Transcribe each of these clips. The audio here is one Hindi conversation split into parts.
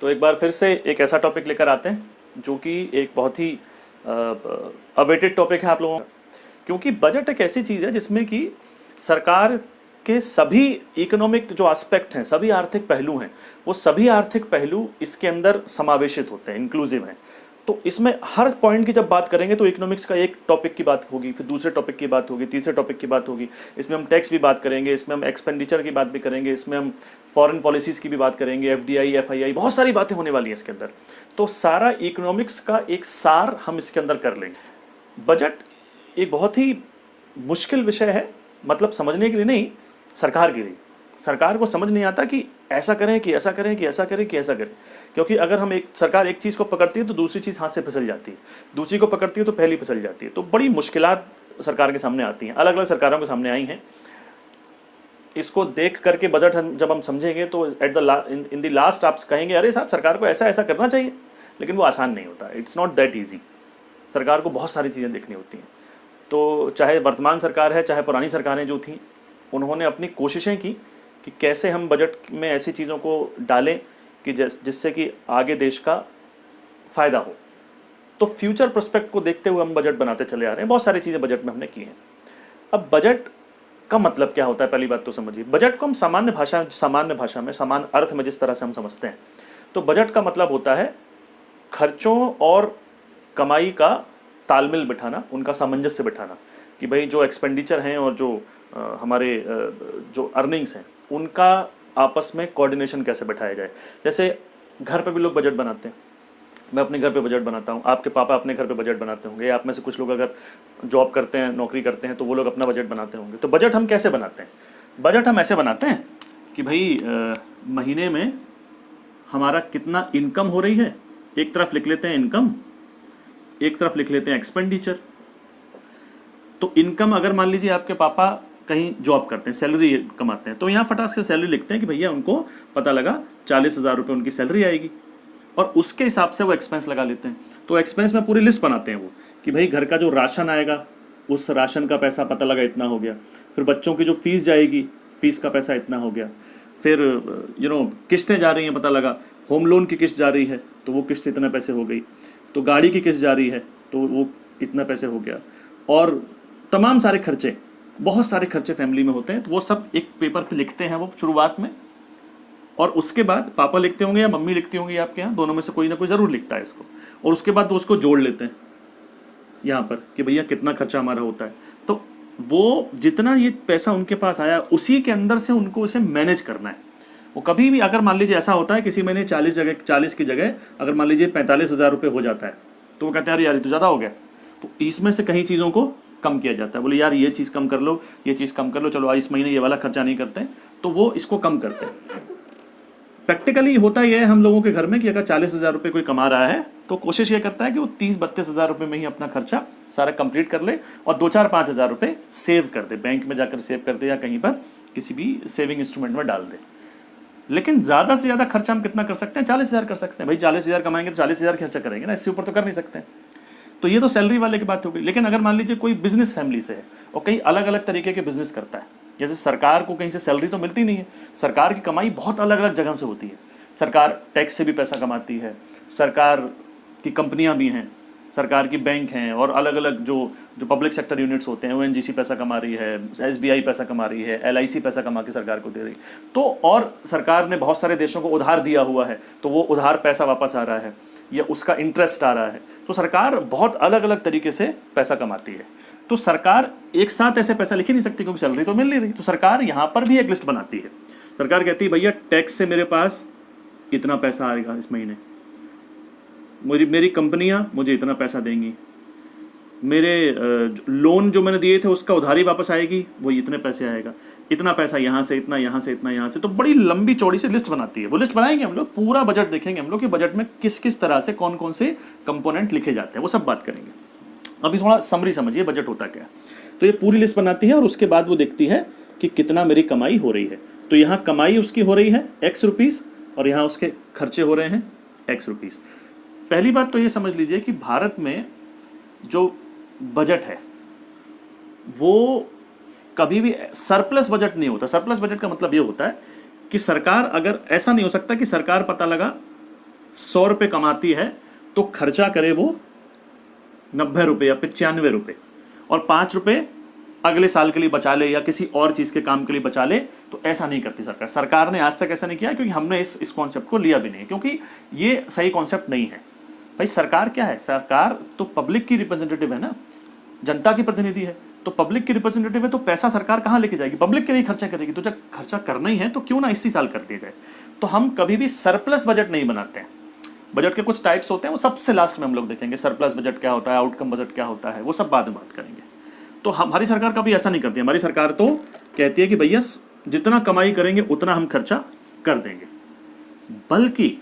तो एक बार फिर से एक ऐसा टॉपिक लेकर आते हैं जो कि एक बहुत ही अवेटेड टॉपिक है आप लोगों का, क्योंकि बजट एक ऐसी चीज़ है जिसमें कि सरकार के सभी इकोनॉमिक जो एस्पेक्ट हैं, सभी आर्थिक पहलू हैं, वो सभी आर्थिक पहलू इसके अंदर समावेशित होते हैं, इंक्लूसिव हैं। तो इसमें हर पॉइंट की जब बात करेंगे तो इकोनॉमिक्स का एक टॉपिक की बात होगी, फिर दूसरे टॉपिक की बात होगी, तीसरे टॉपिक की बात होगी, इसमें हम टैक्स भी बात करेंगे, इसमें हम एक्सपेंडिचर की बात भी करेंगे, इसमें हम फॉरेन पॉलिसीज़ की भी बात करेंगे, एफडीआई, एफआईआई, बहुत सारी बातें होने वाली हैं इसके अंदर। तो सारा इकोनॉमिक्स का एक सार हम इसके अंदर कर लेंगे। बजट एक बहुत ही मुश्किल विषय है, मतलब समझने के लिए नहीं, सरकार के लिए। सरकार को समझ नहीं आता कि ऐसा करें कि ऐसा करें कि ऐसा करें कि ऐसा करें, क्योंकि अगर हम सरकार एक चीज़ को पकड़ती है तो दूसरी चीज़ हाथ से फिसल जाती है, दूसरी को पकड़ती है तो पहली फिसल जाती है। तो बड़ी मुश्किलात सरकार के सामने आती हैं, अलग अलग सरकारों के सामने आई हैं। इसको देख करके बजट जब हम समझेंगे तो at the in the last आप कहेंगे अरे साहब सरकार को ऐसा ऐसा करना चाहिए, लेकिन वो आसान नहीं होता। It's not that easy. सरकार को बहुत सारी चीज़ें देखनी होती हैं। तो चाहे वर्तमान सरकार है, चाहे पुरानी सरकारें जो थीं, उन्होंने अपनी कोशिशें की कि कैसे हम बजट में ऐसी चीज़ों को डालें कि जिससे कि आगे देश का फ़ायदा हो। तो फ्यूचर प्रोस्पेक्ट को देखते हुए हम बजट बनाते चले आ रहे हैं। बहुत सारी चीज़ें बजट में हमने की हैं। अब बजट का मतलब क्या होता है, पहली बात तो समझिए। बजट को हम सामान्य भाषा में, समान अर्थ में जिस तरह से हम समझते हैं, तो बजट का मतलब होता है खर्चों और कमाई का तालमेल बिठाना, उनका सामंजस्य बिठाना, कि भाई जो एक्सपेंडिचर हैं और जो हमारे जो अर्निंग्स हैं, उनका आपस में कोऑर्डिनेशन कैसे बैठाया जाए। जैसे घर पे भी लोग बजट बनाते हैं, मैं अपने घर पे बजट बनाता हूँ, आपके पापा अपने घर पे बजट बनाते होंगे, आप में से कुछ लोग अगर जॉब करते हैं, नौकरी करते हैं, तो वो लोग अपना बजट बनाते होंगे। तो बजट हम कैसे बनाते हैं? बजट हम ऐसे बनाते हैं कि भाई महीने में हमारा कितना इनकम हो रही है, एक तरफ लिख लेते हैं इनकम, एक तरफ लिख लेते हैं एक्सपेंडिचर। तो इनकम, अगर मान लीजिए आपके पापा कहीं जॉब करते हैं, सैलरी कमाते हैं, तो यहाँ फटाक से सैलरी लिखते हैं कि भैया उनको पता लगा 40,000 रुपये उनकी सैलरी आएगी, और उसके हिसाब से वो एक्सपेंस लगा लेते हैं। तो एक्सपेंस में पूरी लिस्ट बनाते हैं वो, कि भाई घर का जो राशन आएगा, उस राशन का पैसा पता लगा इतना हो गया, फिर बच्चों की जो फीस जाएगी, फीस का पैसा इतना हो गया, फिर किस्तें जा रही हैं, पता लगा होम लोन की किस्त जा रही है तो वो किस्त इतने पैसे हो गई, तो गाड़ी की किस्त जा रही है तो वो इतना पैसे हो गया, और तमाम सारे खर्चे, बहुत सारे खर्चे फैमिली में होते हैं, तो वो सब एक पेपर पे लिखते हैं वो शुरुआत में। और उसके बाद पापा लिखते होंगे या मम्मी लिखती होंगी आपके यहाँ, दोनों में से कोई ना कोई ज़रूर लिखता है इसको, और उसके बाद वो उसको जोड़ लेते हैं यहाँ पर कि भैया कितना खर्चा हमारा होता है। तो वो जितना ये पैसा उनके पास आया, उसी के अंदर से उनको इसे मैनेज करना है। वो कभी भी, अगर मान लीजिए ऐसा होता है किसी महीने 40 की जगह अगर मान लीजिए 45,000 रुपये हो जाता है, तो वो कहते हैं अरे यार ये तो ज़्यादा हो गया, तो इसमें से कहीं चीज़ों को कम किया जाता है। बोले यार ये चीज़ कम कर लो, ये चीज़ कम कर लो, चलो इस महीने ये वाला खर्चा नहीं करते हैं, तो वो इसको कम करते हैं। प्रैक्टिकली होता ही है हम लोगों के घर में कि अगर 40,000 रुपये कोई कमा रहा है तो कोशिश ये करता है कि वो 30-32 रुपये में ही अपना खर्चा सारा कंप्लीट कर ले, और 2-4-5 हज़ार रुपये सेव कर दे, बैंक में जाकर सेव कर दे या कहीं पर किसी भी सेविंग इंस्ट्रूमेंट में डाल दे। लेकिन ज़्यादा से ज़्यादा खर्चा हम कितना कर सकते हैं? 40,000 कर सकते हैं। भाई 40,000 कमाएंगे तो 40,000 खर्चा करेंगे ना, इससे ऊपर तो कर नहीं सकते हैं। तो ये तो सैलरी वाले की बात हो गई। लेकिन अगर मान लीजिए कोई बिजनेस फैमिली से है और कई अलग अलग तरीके के बिजनेस करता है, जैसे सरकार को कहीं से सैलरी तो मिलती नहीं है, सरकार की कमाई बहुत अलग अलग जगह से होती है। सरकार टैक्स से भी पैसा कमाती है, सरकार की कंपनियां भी हैं, सरकार की बैंक हैं, और अलग अलग जो पब्लिक सेक्टर यूनिट्स होते हैं, ओएनजीसी पैसा कमा रही है, एसबीआई पैसा कमा रही है, एलआईसी पैसा कमा के सरकार को दे रही। तो और सरकार ने बहुत सारे देशों को उधार दिया हुआ है, तो वो उधार पैसा वापस आ रहा है या उसका इंटरेस्ट आ रहा है। तो सरकार बहुत अलग अलग तरीके से पैसा कमाती है। तो सरकार एक साथ ऐसे पैसा लिख ही नहीं सकती, क्योंकि सैलरी तो मिल नहीं रही। तो सरकार यहाँ पर भी एक लिस्ट बनाती है। सरकार कहती है भैया टैक्स से मेरे पास इतना पैसा आएगा इस महीने, मेरी कंपनियां मुझे इतना पैसा देंगी, मेरे लोन जो मैंने दिए थे उसका उधारी वापस आएगी, वो इतने पैसे आएगा, इतना पैसा यहाँ से, इतना यहाँ से, इतना यहाँ से। तो बड़ी लंबी चौड़ी से लिस्ट बनाती है। वो लिस्ट बनाएंगे हम लोग, पूरा बजट देखेंगे हम लोग कि बजट में किस किस तरह से कौन कौन से कंपोनेंट लिखे जाते हैं, वो सब बात करेंगे। अभी थोड़ा समरी समझिए बजट होता क्या है। तो ये पूरी लिस्ट बनाती है और उसके बाद वो देखती है कि कितना मेरी कमाई हो रही है। तो यहाँ कमाई उसकी हो रही है X रुपीज़, और यहाँ उसके खर्चे हो रहे हैं X रुपीज़। पहली बात तो ये समझ लीजिए कि भारत में जो बजट है वो कभी भी सरप्लस बजट नहीं होता। सरप्लस बजट का मतलब ये होता है कि सरकार, अगर ऐसा नहीं हो सकता कि सरकार पता लगा 100 रुपये कमाती है तो खर्चा करे वो 90 रुपये या 95 रुपये, और 5 रुपये अगले साल के लिए बचा ले या किसी और चीज के काम के लिए बचा ले। तो ऐसा नहीं करती सरकार। सरकार ने आज तक ऐसा नहीं किया, क्योंकि हमने इस कॉन्सेप्ट को लिया भी नहीं, क्योंकि ये सही कॉन्सेप्ट नहीं है। भाई सरकार क्या है? सरकार तो पब्लिक की रिप्रेजेंटेटिव है ना, जनता की प्रतिनिधि है। तो पब्लिक की रिप्रेजेंटेटिव है तो पैसा सरकार कहाँ लेके जाएगी? पब्लिक के लिए खर्चा करेगी। तो जब खर्चा करना ही है तो क्यों ना इसी साल कर दिया जाए। तो हम कभी भी सरप्लस बजट नहीं बनाते हैं। बजट के कुछ टाइप्स होते हैं, वो सबसे लास्ट में हम लोग देखेंगे। सरप्लस बजट क्या होता है, आउटकम बजट क्या होता है, वो सब बाद में बात करेंगे। तो हमारी सरकार कभी ऐसा नहीं करती। हमारी सरकार तो कहती है कि भैया जितना कमाई करेंगे उतना हम खर्चा कर देंगे। बल्कि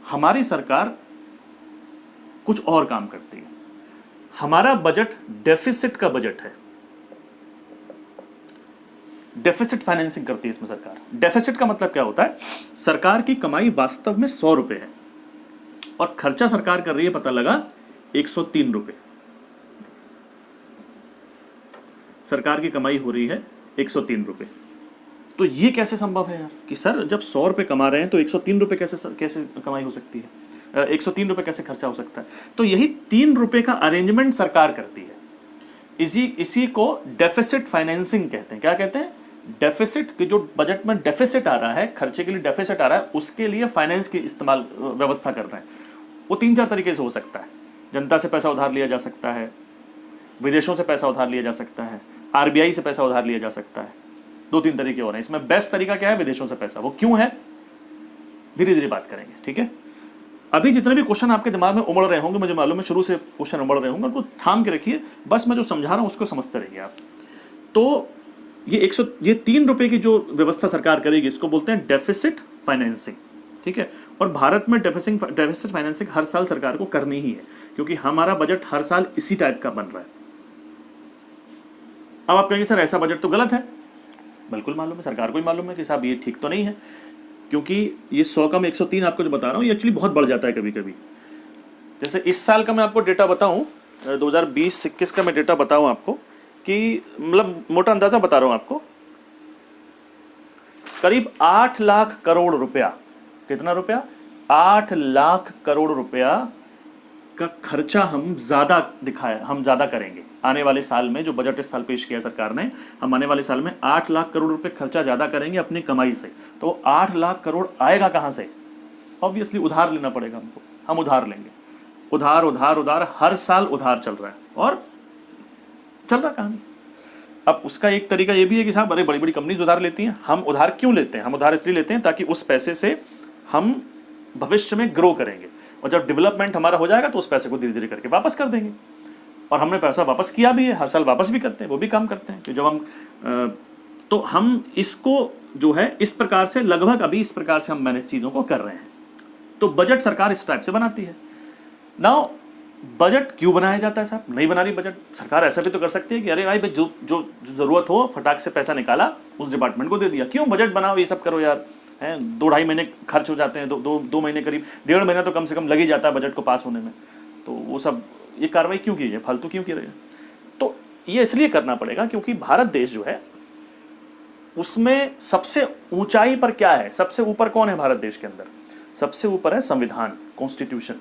हमारी सरकार कुछ और काम करती है। हमारा बजट डेफिसिट का बजट है। डेफिसिट फाइनेंसिंग करती है इसमें सरकार। डेफिसिट का मतलब क्या होता है? सरकार की कमाई वास्तव में 100 रुपए है और खर्चा सरकार कर रही है, पता लगा, 103 रुपए। सरकार की कमाई हो रही है 103 रुपए। तो ये कैसे संभव है यार कि सर जब 100 रुपए कमा रहे हैं तो 103 रुपए कैसे कमाई हो सकती है? 103 रुपए कैसे खर्चा हो सकता है? तो यही 3 रुपए का अरेंजमेंट सरकार करती है। इसी को डेफिसिट फाइनेंसिंग कहते हैं। क्या कहते हैं? डेफिसिट की, जो बजट में डेफिसिट आ रहा है, खर्चे के लिए डेफिसिट आ रहा है, उसके लिए फाइनेंस की इस्तेमाल व्यवस्था कर रहे हैं। वो 3-4 तरीके से हो सकता है। जनता से पैसा उधार लिया जा सकता है, विदेशों से पैसा उधार लिया जा सकता है, आरबीआई से पैसा उधार लिया जा सकता है। 2-3 तरीके हो रहे हैं। इसमें बेस्ट तरीका क्या है? विदेशों से पैसा। वो क्यों है? धीरे धीरे बात करेंगे, ठीक है। अभी जितने भी क्वेश्चन आपके दिमाग में उमड़ रहे होंगे, मुझे मालूम है शुरू से क्वेश्चन उमड़ रहे होंगे, उनको थाम के रखिए। बस मैं जो समझा रहा हूं उसको समझते रहिए आप। तो ये 3 रुपए की जो व्यवस्था सरकार करेगी, इसको बोलते हैं डेफिसिट फाइनेंसिंग, ठीक है। और भारत में डेफिसिट फाइनेंसिंग हर साल सरकार को करनी ही है, क्योंकि हमारा बजट हर साल इसी टाइप का बन रहा है। अब आप कहेंगे सर ऐसा बजट तो गलत है। बिल्कुल मालूम है, सरकार को ही मालूम है कि साहब ये ठीक तो नहीं है, क्योंकि ये 100 का मैं 103 आपको जो बता रहा हूँ, ये एक्चुअली बहुत बढ़ जाता है कभी कभी। जैसे इस साल का मैं आपको डेटा बताऊं, 2020-21 का मैं डेटा बताऊं आपको, कि मतलब मोटा अंदाजा बता रहा हूं आपको, करीब 8 लाख करोड़ रुपया। कितना रुपया? 8 लाख करोड़ रुपया का खर्चा हम ज्यादा करेंगे आने वाले साल में। जो बजट इस साल पेश किया सरकार ने, हम आने वाले साल में 8 लाख करोड़ रुपए खर्चा ज्यादा करेंगे अपनी कमाई से। तो 8 लाख करोड़ आएगा कहां से? ऑब्वियसली उधार लेना पड़ेगा हमको। हम उधार लेंगे, उधार उधार उधार, हर साल उधार चल रहा है और चल रहा कहां। अब उसका एक तरीका ये भी है कि साहब अरे बड़ी बड़ी कंपनीज उधार लेती हैं। हम उधार क्यों लेते हैं? हम उधार इसलिए लेते हैं ताकि उस पैसे से हम भविष्य में ग्रो करेंगे, और जब डेवलपमेंट हमारा हो जाएगा तो उस पैसे को धीरे धीरे करके वापस कर देंगे। और हमने पैसा वापस किया भी है, हर साल वापस भी करते हैं, वो भी काम करते हैं कि जब तो हम इसको जो है इस प्रकार से, लगभग अभी इस प्रकार से हम मैनेज चीज़ों को कर रहे हैं। तो बजट सरकार इस टाइप से बनाती है। नाउ बजट क्यों बनाया जाता है साहब? नहीं बना रही बजट सरकार, ऐसा भी तो कर सकती है कि अरे भाई जो जरूरत हो फटाक से पैसा निकाला उस डिपार्टमेंट को दे दिया। क्यों बजट बनाओ, ये सब करो यार, हैं 2-2.5 महीने खर्च हो जाते हैं, 2 महीने करीब, 1.5 महीना तो कम से कम लग ही जाता है बजट को पास होने में। तो वो सब ये कार्रवाई क्यों की है, फालतू क्यों की रही है? तो ये इसलिए करना पड़ेगा क्योंकि भारत देश जो है उसमें सबसे ऊंचाई पर क्या है? सबसे ऊपर कौन है भारत देश के अंदर? सबसे ऊपर है संविधान, कॉन्स्टिट्यूशन।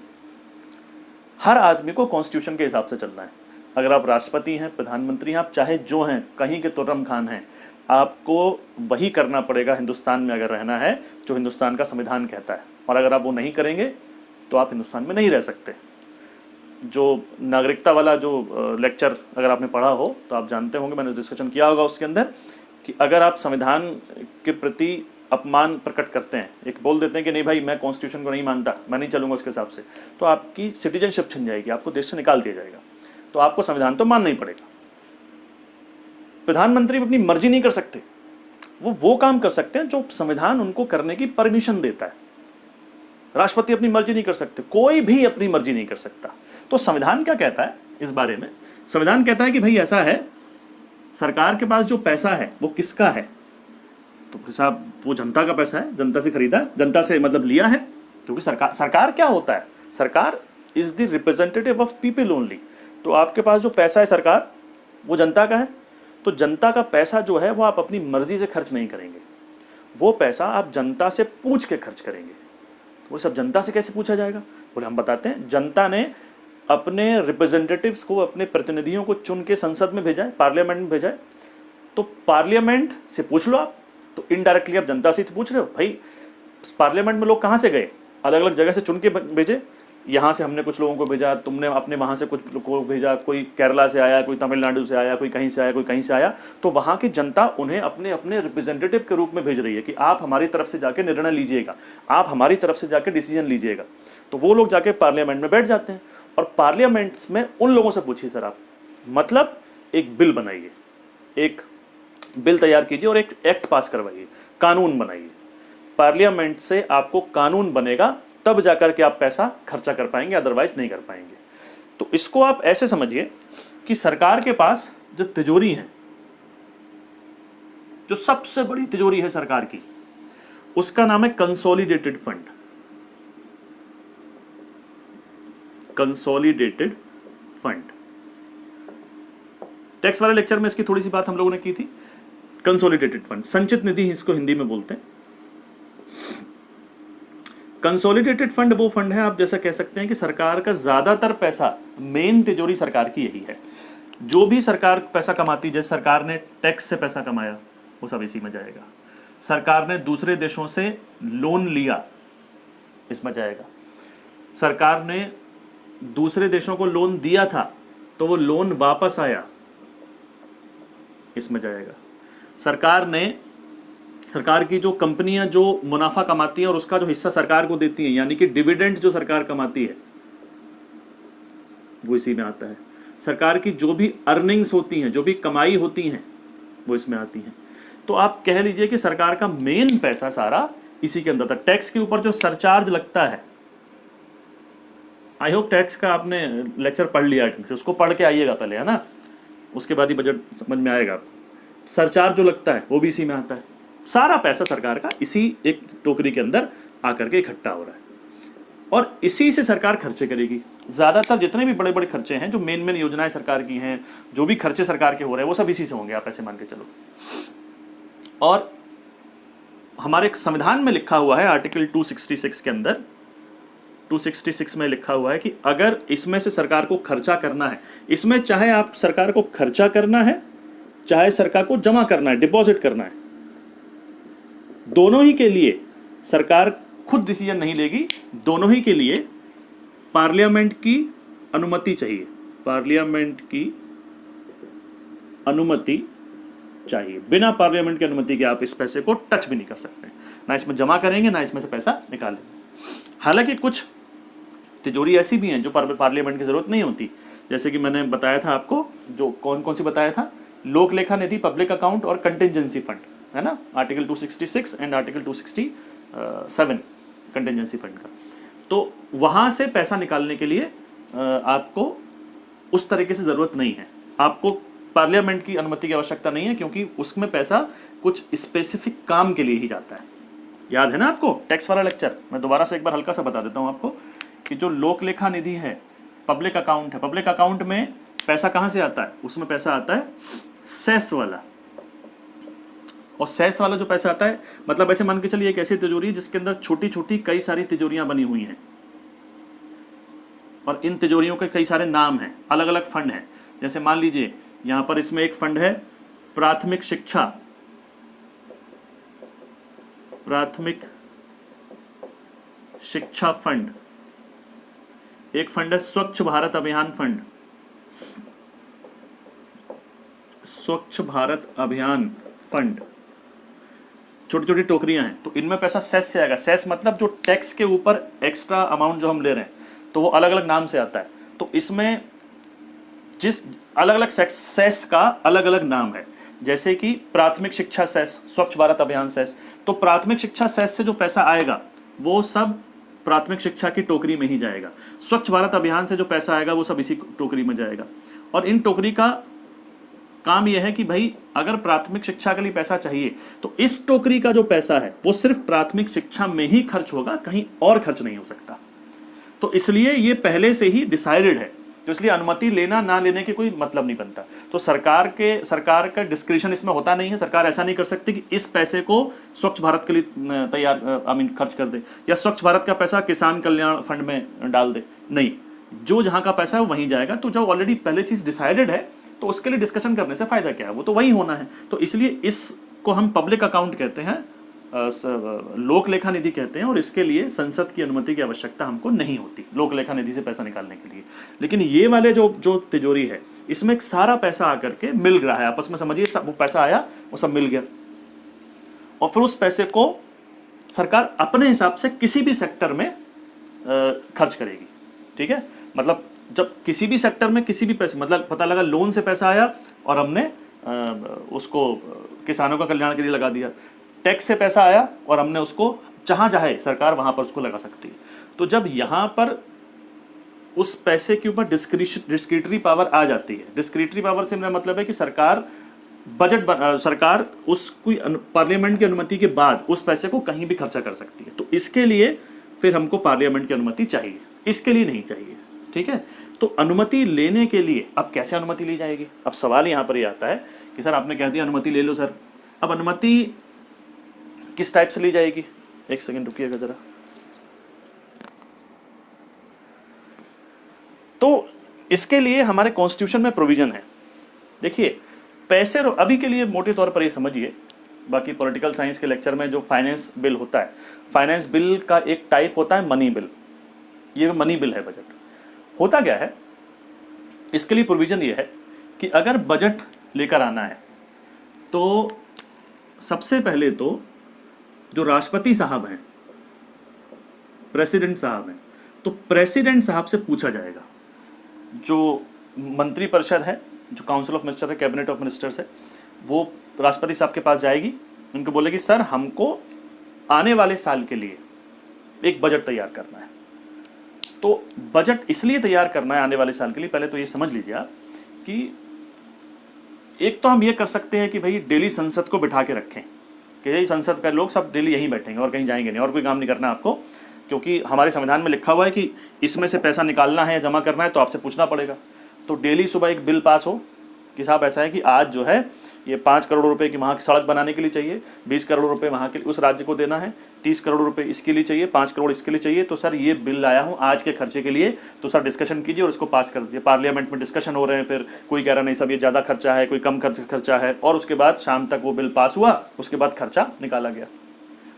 हर आदमी को कॉन्स्टिट्यूशन के हिसाब से चलना है। अगर आप राष्ट्रपति हैं, प्रधानमंत्री हैं, आप चाहे जो हैं, कहीं के तुर्रम खान हैं, आपको वही करना पड़ेगा हिंदुस्तान में अगर रहना है जो हिंदुस्तान का संविधान कहता है। और अगर आप वो नहीं करेंगे तो आप हिंदुस्तान में नहीं रह सकते। जो नागरिकता वाला जो लेक्चर अगर आपने पढ़ा हो तो आप जानते होंगे, मैंने डिस्कशन किया होगा उसके अंदर, कि अगर आप संविधान के प्रति अपमान प्रकट करते हैं, एक बोल देते हैं कि नहीं भाई मैं कॉन्स्टिट्यूशन को नहीं मानता, मैं नहीं चलूंगा उसके हिसाब से, तो आपकी सिटीजनशिप छिन जाएगी, आपको देश से निकाल दिया जाएगा। तो आपको संविधान तो मानना ही पड़ेगा। प्रधानमंत्री अपनी मर्जी नहीं कर सकते, वो काम कर सकते हैं जो संविधान उनको करने की परमिशन देता है। राष्ट्रपति अपनी मर्जी नहीं कर सकते, कोई भी अपनी मर्जी नहीं कर सकता। तो संविधान क्या कहता है इस बारे में? संविधान कहता है कि भाई ऐसा है, सरकार के पास जो पैसा है वो किसका है? तो साहब वो जनता का पैसा है, जनता से खरीदा, जनता से मतलब लिया है। क्योंकि सरकार क्या होता है? सरकार is the representative of people only. तो आपके पास जो पैसा है सरकार, वो जनता का है। तो जनता का पैसा जो है वो आप अपनी मर्जी से खर्च नहीं करेंगे, वो पैसा आप जनता से पूछ के खर्च करेंगे। वो सब जनता से कैसे पूछा जाएगा? बोले हम बताते हैं, जनता ने अपने रिप्रेजेंटेटिव्स को, अपने प्रतिनिधियों को चुन के संसद में भेजा है, पार्लियामेंट में भेजा है, तो पार्लियामेंट से पूछ लो आप। तो इनडायरेक्टली आप जनता से पूछ रहे हो। भाई पार्लियामेंट में लोग कहाँ से गए? अलग अलग जगह से चुन के भेजे। यहाँ से हमने कुछ लोगों को भेजा, तुमने अपने वहाँ से कुछ लोगों को भेजा, कोई केरला से आया, कोई तमिलनाडु से आया, कोई कहीं से आया, कोई कहीं से आया। तो वहाँ की जनता उन्हें अपने अपने रिप्रेजेंटेटिव के रूप में भेज रही है कि आप हमारी तरफ से जाके निर्णय लीजिएगा, आप हमारी तरफ से जाके डिसीजन लीजिएगा। तो वो लोग जाके पार्लियामेंट में बैठ जाते हैं और पार्लियामेंट्स में उन लोगों से पूछिए सर आप, मतलब एक बिल बनाइए, एक बिल तैयार कीजिए और एक एक्ट पास करवाइए, कानून बनाइए। पार्लियामेंट से आपको कानून बनेगा, तब जाकर के आप पैसा खर्चा कर पाएंगे, अदरवाइज नहीं कर पाएंगे। तो इसको आप ऐसे समझिए कि सरकार के पास जो तिजोरी है, जो सबसे बड़ी तिजोरी है सरकार की, उसका नाम है consolidated fund. Consolidated fund. Tax वाले लेक्चर में इसकी थोड़ी सी बात हम लोगों ने की थी। कंसोलिडेटेड फंड, संचित निधि इसको हिंदी में बोलते हैं। कंसोलिडेटेड फंड वो फंड है, आप जैसा कह सकते हैं कि सरकार का ज्यादातर पैसा, मेन तिजोरी सरकार की यही है। जो भी सरकार पैसा कमाती, जैसे सरकार ने टैक्स से पैसा कमाया, वो सब इसी में जाएगा। सरकार ने दूसरे देशों से लोन लिया, इसमें जाएगा। सरकार ने दूसरे देशों को लोन दिया था तो वो लोन वापस आया, इसमें जाएगा। सरकार की जो कंपनियां जो मुनाफा कमाती हैं और उसका जो हिस्सा सरकार को देती हैं, यानी कि डिविडेंड जो सरकार कमाती है, वो इसी में आता है। सरकार की जो भी अर्निंग्स होती हैं, जो भी कमाई होती हैं, वो इसमें आती हैं। तो आप कह लीजिए कि सरकार का मेन पैसा सारा इसी के अंदर था। टैक्स के ऊपर जो सरचार्ज लगता है, आई होप टैक्स का आपने लेक्चर पढ़ लिया ठीक से, उसको पढ़ के आइएगा पहले, है ना, उसके बाद ही बजट समझ में आएगा आपको। सरचार्ज जो लगता है वो भी इसी में आता है। सारा पैसा सरकार का इसी एक टोकरी के अंदर आकर के इकट्ठा हो रहा है और इसी से सरकार खर्चे करेगी। ज्यादातर जितने भी बड़े बड़े खर्चे हैं, जो मेन योजनाएं सरकार की हैं, जो भी खर्चे सरकार के हो रहे हैं, वो सब इसी से होंगे, आप ऐसे मान के चलो। और हमारे संविधान में लिखा हुआ है, आर्टिकल 266 के अंदर, 266 में लिखा हुआ है कि अगर इसमें से सरकार को खर्चा करना है, इसमें चाहे आप सरकार को खर्चा करना है, चाहे सरकार को जमा करना है, डिपॉजिट करना है, दोनों ही के लिए सरकार खुद डिसीजन नहीं लेगी। दोनों ही के लिए पार्लियामेंट की अनुमति चाहिए, पार्लियामेंट की अनुमति चाहिए। बिना पार्लियामेंट की अनुमति के आप इस पैसे को टच भी नहीं कर सकते, ना इसमें जमा करेंगे ना इसमें से पैसा निकालेंगे। हालांकि कुछ तिजोरी ऐसी भी हैं जो पार्लियामेंट की जरूरत नहीं होती, जैसे कि मैंने बताया था आपको, जो कौन कौन सी बताया था, लोक लेखा निधि, पब्लिक अकाउंट और कंटिजेंसी फंड, है ना, article 266 and article 267 contingency fund का। तो वहां से पैसा निकालने के लिए आपको उस तरीके से जरूरत नहीं है, आपको पार्लियामेंट की अनुमति की आवश्यकता नहीं है, क्योंकि उसमें पैसा कुछ स्पेसिफिक काम के लिए ही जाता है। याद है ना आपको टैक्स वाला लेक्चर? मैं दोबारा से एक बार हल्का सा बता देता हूं आपको कि जो लोक लेखा निधि है, पब्लिक अकाउंट है, पब्लिक अकाउंट में पैसा कहां से आता है? उसमें पैसा आता है सेस वाला, और सेस वाला जो पैसा आता है, मतलब ऐसे मान के चलिए एक ऐसी तिजोरी है जिसके अंदर छोटी छोटी कई सारी तिजोरियां बनी हुई हैं और इन तिजोरियों के कई सारे नाम हैं, अलग अलग फंड हैं। जैसे मान लीजिए यहां पर इसमें एक फंड है प्राथमिक शिक्षा, प्राथमिक शिक्षा फंड, एक फंड है स्वच्छ भारत अभियान फंड, स्वच्छ भारत अभियान फंड, छोटी छोटी टोकरियां हैं। तो इनमें पैसा सेस से आएगा। सेस मतलब जो टैक्स के ऊपर एक्स्ट्रा अमाउंट जो हम ले रहे हैं, तो वो अलग अलग नाम से आता है। तो इसमें जिस अलग अलग सेस का अलग अलग नाम है, जैसे कि प्राथमिक शिक्षा सेस, स्वच्छ भारत अभियान सेस। तो प्राथमिक शिक्षा सेस से जो पैसा आएगा वो सब प्राथमिक शिक्षा की टोकरी में ही जाएगा। स्वच्छ भारत अभियान से जो पैसा आएगा वो सब इसी टोकरी में जाएगा। और इन टोकरी का काम यह है कि भाई अगर प्राथमिक शिक्षा के लिए पैसा चाहिए तो इस टोकरी का जो पैसा है वो सिर्फ प्राथमिक शिक्षा में ही खर्च होगा, कहीं और खर्च नहीं हो सकता। तो इसलिए ये पहले से ही डिसाइडेड है तो इसलिए अनुमति लेना ना लेने के कोई मतलब नहीं बनता। तो सरकार का डिस्क्रिशन इसमें होता नहीं है। सरकार ऐसा नहीं कर सकती कि इस पैसे को स्वच्छ भारत के लिए तैयार खर्च कर दे, या स्वच्छ भारत का पैसा किसान कल्याण फंड में डाल दे। नहीं, जो जहां का पैसा है वहीं जाएगा। तो जो ऑलरेडी पहले चीज डिसाइडेड है तो उसके लिए डिस्कशन करने से फायदा क्या है, वो तो वही होना है। तो इसलिए इसको हम पब्लिक अकाउंट कहते हैं, लोक लेखा निधि कहते हैं, और इसके लिए संसद की अनुमति की आवश्यकता हमको नहीं होती लोक लेखा निधि से पैसा निकालने के लिए। लेकिन ये वाले जो तिजोरी है, इसमें सारा पैसा आकर के मिल रहा है आपस में, समझिए वो पैसा आया, वो सब मिल गया, और फिर उस पैसे को सरकार अपने हिसाब से किसी भी सेक्टर में खर्च करेगी। ठीक है, मतलब जब किसी भी सेक्टर में किसी भी पैसे, मतलब पता लगा लोन से पैसा आया और हमने उसको किसानों का कल्याण के लिए लगा दिया, टैक्स से पैसा आया और हमने उसको जहां चाहे सरकार वहां पर उसको लगा सकती है। तो जब यहां पर उस पैसे के ऊपर डिस्क्रिटरी पावर आ जाती है, डिस्क्रिटरी पावर से मेरा मतलब है कि सरकार सरकार उस कोई पार्लियामेंट की अनुमति के बाद उस पैसे को कहीं भी खर्चा कर सकती है। तो इसके लिए फिर हमको पार्लियामेंट की अनुमति चाहिए, इसके लिए नहीं चाहिए। ठीक है, तो अनुमति लेने के लिए अब कैसे अनुमति ली जाएगी? अब सवाल यहां पर ये आता है कि सर आपने कह दिया अनुमति ले लो सर, अब अनुमति किस टाइप से ली जाएगी? एक सेकंड रुकिएगा जरा। तो इसके लिए हमारे कॉन्स्टिट्यूशन में प्रोविजन है। देखिए, पैसे अभी के लिए मोटे तौर पर ये समझिए, बाकी पॉलिटिकल साइंस के लेक्चर में जो फाइनेंस बिल होता है, फाइनेंस बिल का एक टाइप होता है मनी बिल। ये मनी बिल है बजट। होता क्या है, इसके लिए प्रोविजन ये है कि अगर बजट लेकर आना है तो सबसे पहले तो जो राष्ट्रपति साहब हैं, प्रेसिडेंट साहब हैं, तो प्रेसिडेंट साहब से पूछा जाएगा। जो मंत्रिपरिषद है, जो काउंसिल ऑफ मिनिस्टर है, कैबिनेट ऑफ मिनिस्टर्स है, वो राष्ट्रपति साहब के पास जाएगी, उनको बोलेगी सर हमको आने वाले साल के लिए एक बजट तैयार करना है। तो बजट इसलिए तैयार करना है आने वाले साल के लिए, पहले तो ये समझ लीजिए आप कि एक तो हम ये कर सकते हैं कि भाई डेली संसद को बिठा के रखें कि यही संसद का लोग सब डेली यहीं बैठेंगे और कहीं जाएंगे नहीं, और कोई काम नहीं करना आपको, क्योंकि हमारे संविधान में लिखा हुआ है कि इसमें से पैसा निकालना है या जमा करना है तो आपसे पूछना पड़ेगा। तो डेली सुबह एक बिल पास हो कि साहब ऐसा है कि आज जो है ये 5 करोड़ रुपए की वहाँ की सड़क बनाने के लिए चाहिए, 20 करोड़ रुपए वहाँ के उस राज्य को देना है, 30 करोड़ रुपए इसके लिए चाहिए, 5 करोड़ इसके लिए चाहिए, तो सर ये बिल लाया हूँ आज के खर्चे के लिए, तो सर डिस्कशन कीजिए और इसको पास कर दीजिए। पार्लियामेंट में डिस्कशन हो रहे हैं, फिर कोई कह रहा नहीं सब ये ज़्यादा खर्चा है, कोई कम खर्चा है, और उसके बाद शाम तक वो बिल पास हुआ, उसके बाद खर्चा निकाला गया।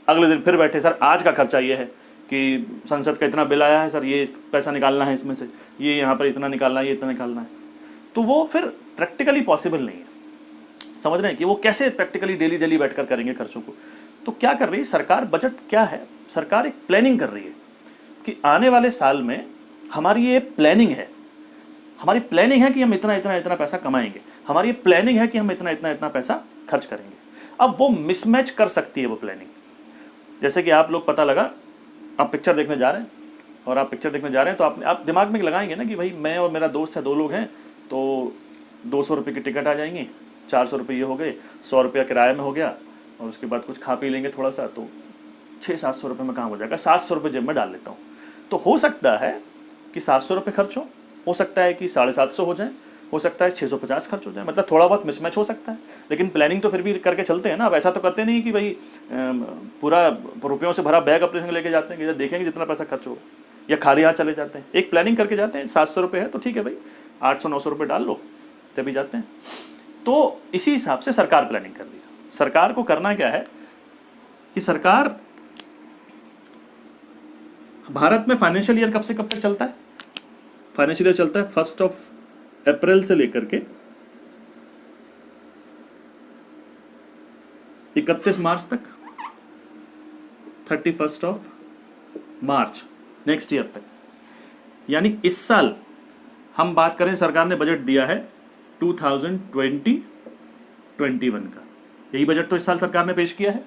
अगले दिन फिर बैठे, सर आज का खर्चा ये है कि संसद का इतना बिल आया है, सर ये पैसा निकालना है, इसमें से ये यहाँ पर इतना निकालना है, ये इतना निकालना है। तो वो फिर प्रैक्टिकली पॉसिबल नहीं है। समझ रहे हैं कि वो कैसे प्रैक्टिकली डेली बैठकर करेंगे खर्चों को? तो क्या कर रही है सरकार? बजट क्या है? सरकार एक प्लानिंग कर रही है कि आने वाले साल में हमारी ये प्लानिंग है, हमारी प्लानिंग है कि हम इतना इतना इतना पैसा कमाएंगे, हमारी ये प्लानिंग है कि हम इतना इतना इतना पैसा खर्च करेंगे। अब वो मिसमैच कर सकती है वो प्लानिंग। जैसे कि आप लोग पता लगा आप पिक्चर देखने जा रहे हैं, और आप पिक्चर देखने जा रहे हैं तो आप दिमाग में लगाएंगे ना कि भाई मैं और मेरा दोस्त है, 2 लोग हैं, तो 200 रुपये की टिकट आ जाएंगी, 400 रुपये ये हो गए, 100 रुपया किराए में हो गया, और उसके बाद कुछ खा पी लेंगे थोड़ा सा, तो 600-700 रुपये में काम हो जाएगा, 700 रुपये जेब में डाल लेता हूँ। तो हो सकता है कि 700 रुपये खर्च हो सकता है कि 750 हो जाए, हो सकता है 650 खर्च हो जाए, मतलब थोड़ा बहुत मिसमैच हो सकता है, लेकिन प्लानिंग तो फिर भी करके चलते हैं ना। अब ऐसा तो करते नहीं कि भाई पूरा रुपयों से भरा बैग अपने संग लेके जाते हैं कि देखेंगे जितना पैसा खर्च होगा, या खाली हाथ चले जाते हैं। एक प्लानिंग करके जाते हैं, 700 रुपये है तो ठीक है भाई 800-900 रुपये डाल लो, तभी जाते हैं। तो इसी हिसाब से सरकार प्लानिंग कर रही है। सरकार को करना क्या है कि सरकार, भारत में फाइनेंशियल ईयर कब से कब तक चलता है? फाइनेंशियल ईयर चलता है 1 अप्रैल से लेकर के 31 मार्च तक, 31 मार्च नेक्स्ट ईयर तक। यानी इस साल हम बात करें, सरकार ने बजट दिया है 2020-21 का, यही बजट तो इस साल सरकार ने पेश किया है।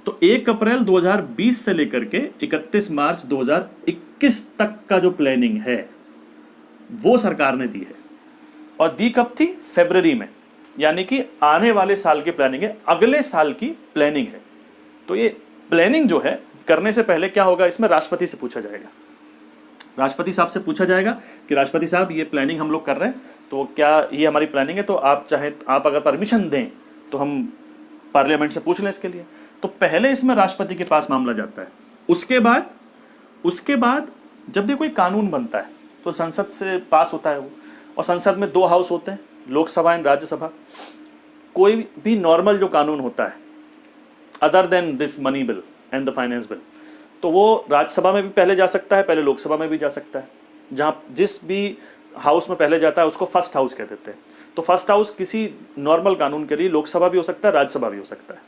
तो 1 अप्रैल 2020 से लेकर के 31 मार्च 2021 तक का जो प्लानिंग है वो सरकार ने दी है, और दी कब थी? फरवरी में, यानी कि आने वाले साल की प्लानिंग है, अगले साल की प्लानिंग है। तो ये प्लानिंग जो है करने से पहले क्या होगा, इसमें राष्ट्रपति से पूछा जाएगा। राष्ट्रपति साहब से पूछा जाएगा कि राष्ट्रपति साहब ये प्लानिंग हम लोग कर रहे हैं, तो क्या ये हमारी प्लानिंग है, तो आप चाहे आप अगर परमिशन दें तो हम पार्लियामेंट से पूछ लें इसके लिए। तो पहले इसमें राष्ट्रपति के पास मामला जाता है। उसके बाद जब भी कोई कानून बनता है तो संसद से पास होता है वो, और संसद में 2 हाउस होते हैं, लोकसभा एंड राज्यसभा। कोई भी नॉर्मल जो कानून होता है other than this money bill and the finance bill, तो वो राज्यसभा में भी पहले जा सकता है, पहले लोकसभा में भी जा सकता है। जहाँ जिस भी हाउस में पहले जाता है उसको फर्स्ट हाउस कह देते हैं। तो फर्स्ट हाउस किसी नॉर्मल कानून के लिए लोकसभा भी हो सकता है, राज्यसभा भी हो सकता है।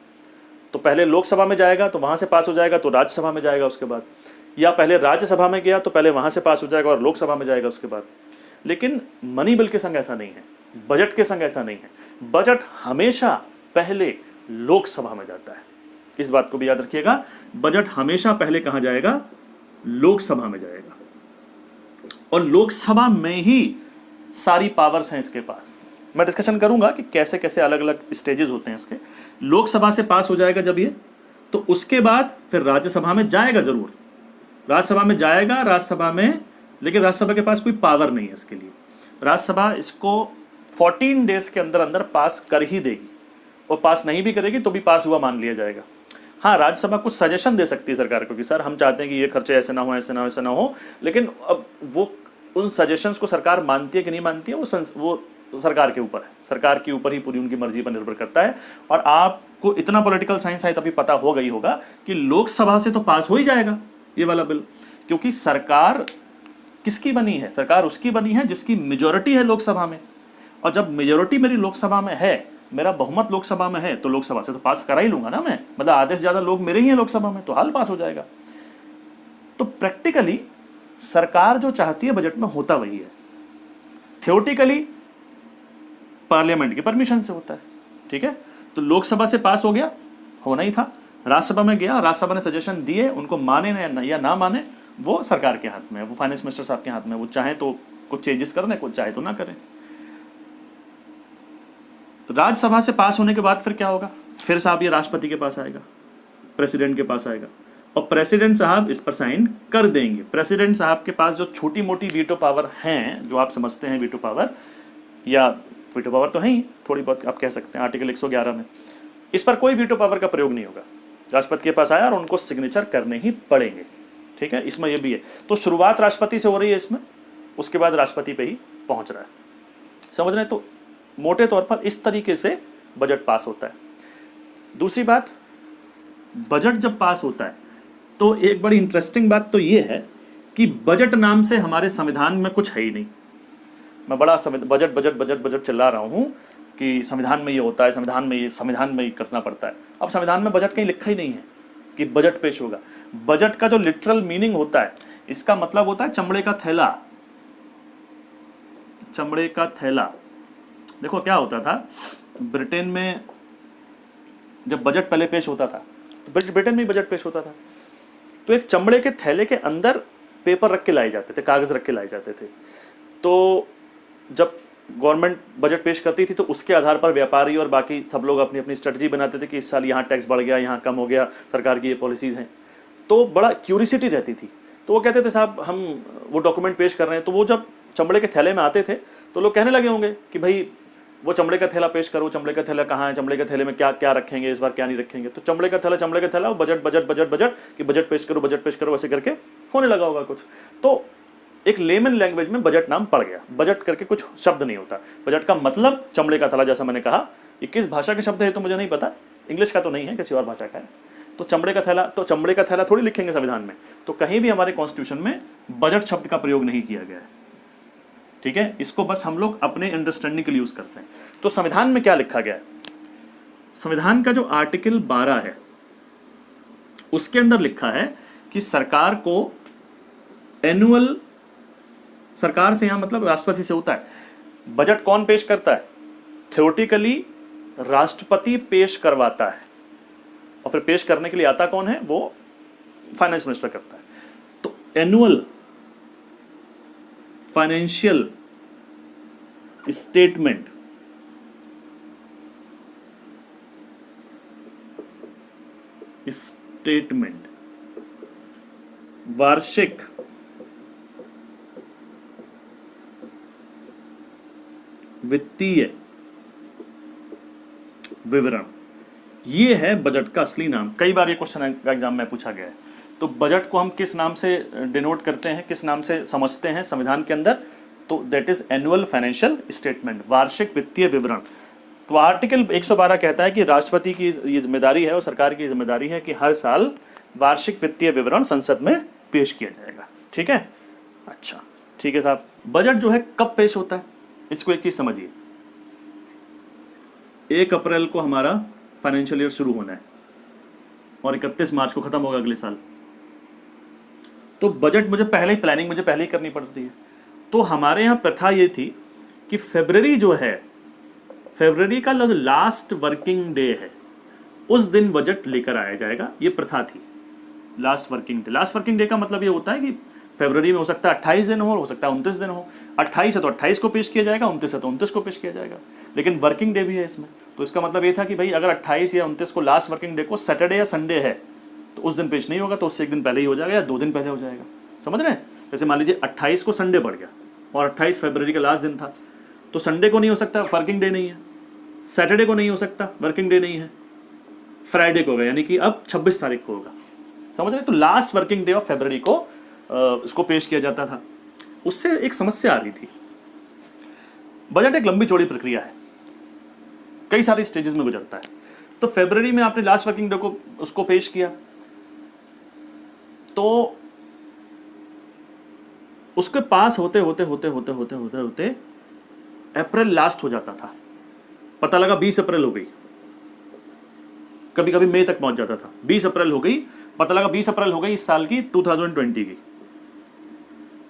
तो पहले लोकसभा में जाएगा तो वहाँ से पास हो जाएगा तो राज्यसभा में जाएगा उसके बाद, या पहले राज्यसभा में गया तो पहले वहाँ से पास हो जाएगा और लोकसभा में जाएगा उसके बाद। लेकिन मनी बिल के संग ऐसा नहीं है, बजट के संग ऐसा नहीं है। बजट हमेशा पहले लोकसभा में जाता है, इस बात को भी याद रखिएगा। बजट हमेशा पहले कहाँ जाएगा? लोकसभा में जाएगा, और लोकसभा में ही सारी पावर्स हैं इसके पास। मैं डिस्कशन करूंगा कि कैसे कैसे अलग अलग स्टेजेस होते हैं इसके। लोकसभा से पास हो जाएगा जब ये, तो उसके बाद फिर राज्यसभा में जाएगा जरूर, राज्यसभा में जाएगा, राज्यसभा में, लेकिन राज्यसभा के पास कोई पावर नहीं है इसके लिए। राज्यसभा इसको 14 डेज के अंदर अंदर पास कर ही देगी, और पास नहीं भी करेगी तो भी पास हुआ मान लिया जाएगा। हाँ, राज्यसभा कुछ सजेशन दे सकती है सरकार को कि सर हम चाहते हैं कि ये खर्चे ऐसे ना हो, ऐसे ना हो, ऐसे ना हो, लेकिन अब वो उन सजेशंस को सरकार मानती है कि नहीं मानती है वो सरकार के ऊपर है। सरकार के ऊपर ही पूरी उनकी मर्जी पर निर्भर करता है। और आपको इतना पॉलिटिकल साइंस है तभी पता हो गई होगा कि लोकसभा से तो पास हो ही जाएगा ये वाला बिल, क्योंकि सरकार किसकी बनी है? सरकार उसकी बनी है जिसकी मेजोरिटी है लोकसभा में, और जब मेजोरिटी मेरी लोकसभा में है, मेरा बहुमत लोकसभा में है, तो लोकसभा से तो पास करा ही लूंगा ना मैं, मतलब आधे से ज्यादा लोग मेरे ही हैं लोकसभा में, तो हाल पास हो जाएगा। तो प्रैक्टिकली सरकार जो चाहती है बजट में होता वही है, थियोरेटिकली पार्लियामेंट की परमिशन से होता है। ठीक है, तो लोकसभा से पास हो गया, होना ही था, राज्यसभा में गया, राज्यसभा ने सजेशन दिए, उनको माने या ना माने वो सरकार के हाथ में है, वो फाइनेंस मिनिस्टर साहब के हाथ में। वो चाहे तो कुछ चेंजेस करने, कुछ चाहे तो ना करें। राज्यसभा से पास होने के बाद फिर क्या होगा? फिर साहब ये राष्ट्रपति के पास आएगा, प्रेसिडेंट के पास आएगा, और प्रेसिडेंट साहब इस पर साइन कर देंगे। प्रेसिडेंट साहब के पास जो छोटी मोटी वीटो पावर हैं, जो आप समझते हैं वीटो पावर, या वीटो पावर तो है ही, थोड़ी बहुत आप कह सकते हैं आर्टिकल 111 में, इस पर कोई वीटो पावर का प्रयोग नहीं होगा। राष्ट्रपति के पास आया और उनको सिग्नेचर करने ही पड़ेंगे। ठीक है, इसमें यह भी है। तो शुरुआत राष्ट्रपति से हो रही है इसमें, उसके बाद राष्ट्रपति पे ही पहुंच रहा है। समझ रहे हैं? तो मोटे तौर पर इस तरीके से बजट पास होता है। दूसरी बात, बजट जब पास होता है तो एक बड़ी इंटरेस्टिंग बात तो ये है कि बजट नाम से हमारे संविधान में कुछ है ही नहीं। मैं बड़ा बजट बजट बजट बजट चिल्ला रहा हूँ कि संविधान में ये होता है, संविधान में ये करना पड़ता है। अब संविधान में बजट कहीं लिखा ही नहीं है कि बजट पेश होगा। बजट का जो लिटरल मीनिंग होता है, इसका मतलब होता है चमड़े का थैला। चमड़े का थैला। देखो क्या होता था ब्रिटेन में, जब बजट पहले पेश होता था तो ब्रिटेन में ही बजट पेश होता था, तो एक चमड़े के थैले के अंदर पेपर रख के लाए जाते थे, कागज रख के लाए जाते थे। तो जब गवर्नमेंट बजट पेश करती थी तो उसके आधार पर व्यापारी और बाकी सब लोग अपनी अपनी स्ट्रेटजी बनाते थे कि इस साल यहाँ टैक्स बढ़ गया, यहाँ कम हो गया, सरकार की ये पॉलिसीज हैं। तो बड़ा क्यूरियोसिटी रहती थी। तो वो कहते थे साहब हम वो डॉक्यूमेंट पेश कर रहे हैं। तो वो जब चमड़े के थैले में आते थे तो लोग कहने लगे होंगे कि भाई वो चमड़े का थैला पेश करो, चमड़े का थैला कहाँ है, चमड़े के थैले में क्या क्या रखेंगे, इस बार क्या नहीं रखेंगे। तो चमड़े का थैला, बजट बजट बजट बजट कि बजट पेश करो, वैसे करके होने लगा होगा कुछ। तो एक लेमन लैंग्वेज में बजट नाम पड़ गया। बजट करके कुछ शब्द नहीं होता। बजट का मतलब चमड़े का थैला, जैसा मैंने कहा। ये किस भाषा के शब्द है तो मुझे नहीं पता, इंग्लिश का तो नहीं है, किसी और भाषा का है। तो चमड़े का थैला थोड़ी लिखेंगे संविधान में, तो कहीं भी हमारे कॉन्स्टिट्यूशन में बजट शब्द का प्रयोग नहीं किया गया है। ठीक है, इसको बस हम लोग अपने अंडरस्टैंडिंग के लिए यूज करते हैं। तो संविधान में क्या लिखा गया है? संविधान का जो आर्टिकल 12 है उसके अंदर लिखा है कि सरकार को एनुअल, सरकार से यहां मतलब राष्ट्रपति से होता है। बजट कौन पेश करता है? थ्योरेटिकली राष्ट्रपति पेश करवाता है, और फिर पेश करने के लिए आता कौन है? वो फाइनेंस मिनिस्टर करता है। तो एनुअल फाइनेंशियल स्टेटमेंट वार्षिक वित्तीय विवरण, ये है बजट का असली नाम। कई बार ये क्वेश्चन का एग्जाम में पूछा गया है। तो बजट को हम किस नाम से डिनोट करते हैं, किस नाम से समझते हैं संविधान के अंदर? तो that is annual financial statement, वार्षिक वित्तीय विवरण। तो आर्टिकल 112 कहता है कि राष्ट्रपति की ये जिम्मेदारी है और सरकार की जिम्मेदारी है कि हर साल वार्षिक वित्तीय विवरण संसद में पेश किया जाएगा। ठीक है, अच्छा ठीक है साहब। बजट जो है कब पेश होता है, इसको एक चीज समझिए। 1 अप्रैल को हमारा फाइनेंशियल ईयर शुरू होना है और 31 मार्च को खत्म होगा अगले साल। तो बजट मुझे पहले ही, प्लानिंग मुझे पहले ही करनी पड़ती है। तो हमारे यहाँ प्रथा ये थी कि फरवरी जो है, फरवरी का लास्ट वर्किंग डे है, उस दिन बजट लेकर आया जाएगा। ये प्रथा थी, last working day. Last working day का मतलब ये होता है कि फरवरी में हो सकता है 28 दिन हो सकता है 29 दिन हो। 28 है तो 28 को पेश किया जाएगा, 29 है तो 29 को पेश किया जाएगा। लेकिन वर्किंग डे भी है इसमें। तो इसका मतलब ये था कि भाई अगर 28 या 29 को लास्ट वर्किंग डे को सैटरडे या संडे है तो उस दिन पेश नहीं होगा, तो उससे एक दिन पहले ही हो जाएगा या 2 दिन पहले हो जाएगा। समझ रहे हैं? जैसे मान लीजिए 28 को संडे पड़ गया और 28 फरवरी का लास्ट दिन था, तो संडे को नहीं हो सकता, वर्किंग डे नहीं है। सैटरडे को नहीं हो सकता, वर्किंग डे नहीं है। फ्राइडे को होगा, यानी कि अब 26 तारीख को होगा। समझ रहे? तो last working day of February को इसको पेश किया जाता था। उससे एक समस्या आ रही थी। बजट एक लंबी चौड़ी प्रक्रिया है, कई सारी स्टेजेस में गुजरता है। तो फरवरी में आपने लास्ट वर्किंग डे को उसको पेश किया, तो उसके पास होते होते होते होते होते होते होते अप्रैल लास्ट हो जाता था। पता लगा 20 अप्रैल हो गई, कभी कभी मई तक पहुंच जाता था। 20 अप्रैल हो गई, पता लगा 20 अप्रैल हो गई इस साल की 2020 की,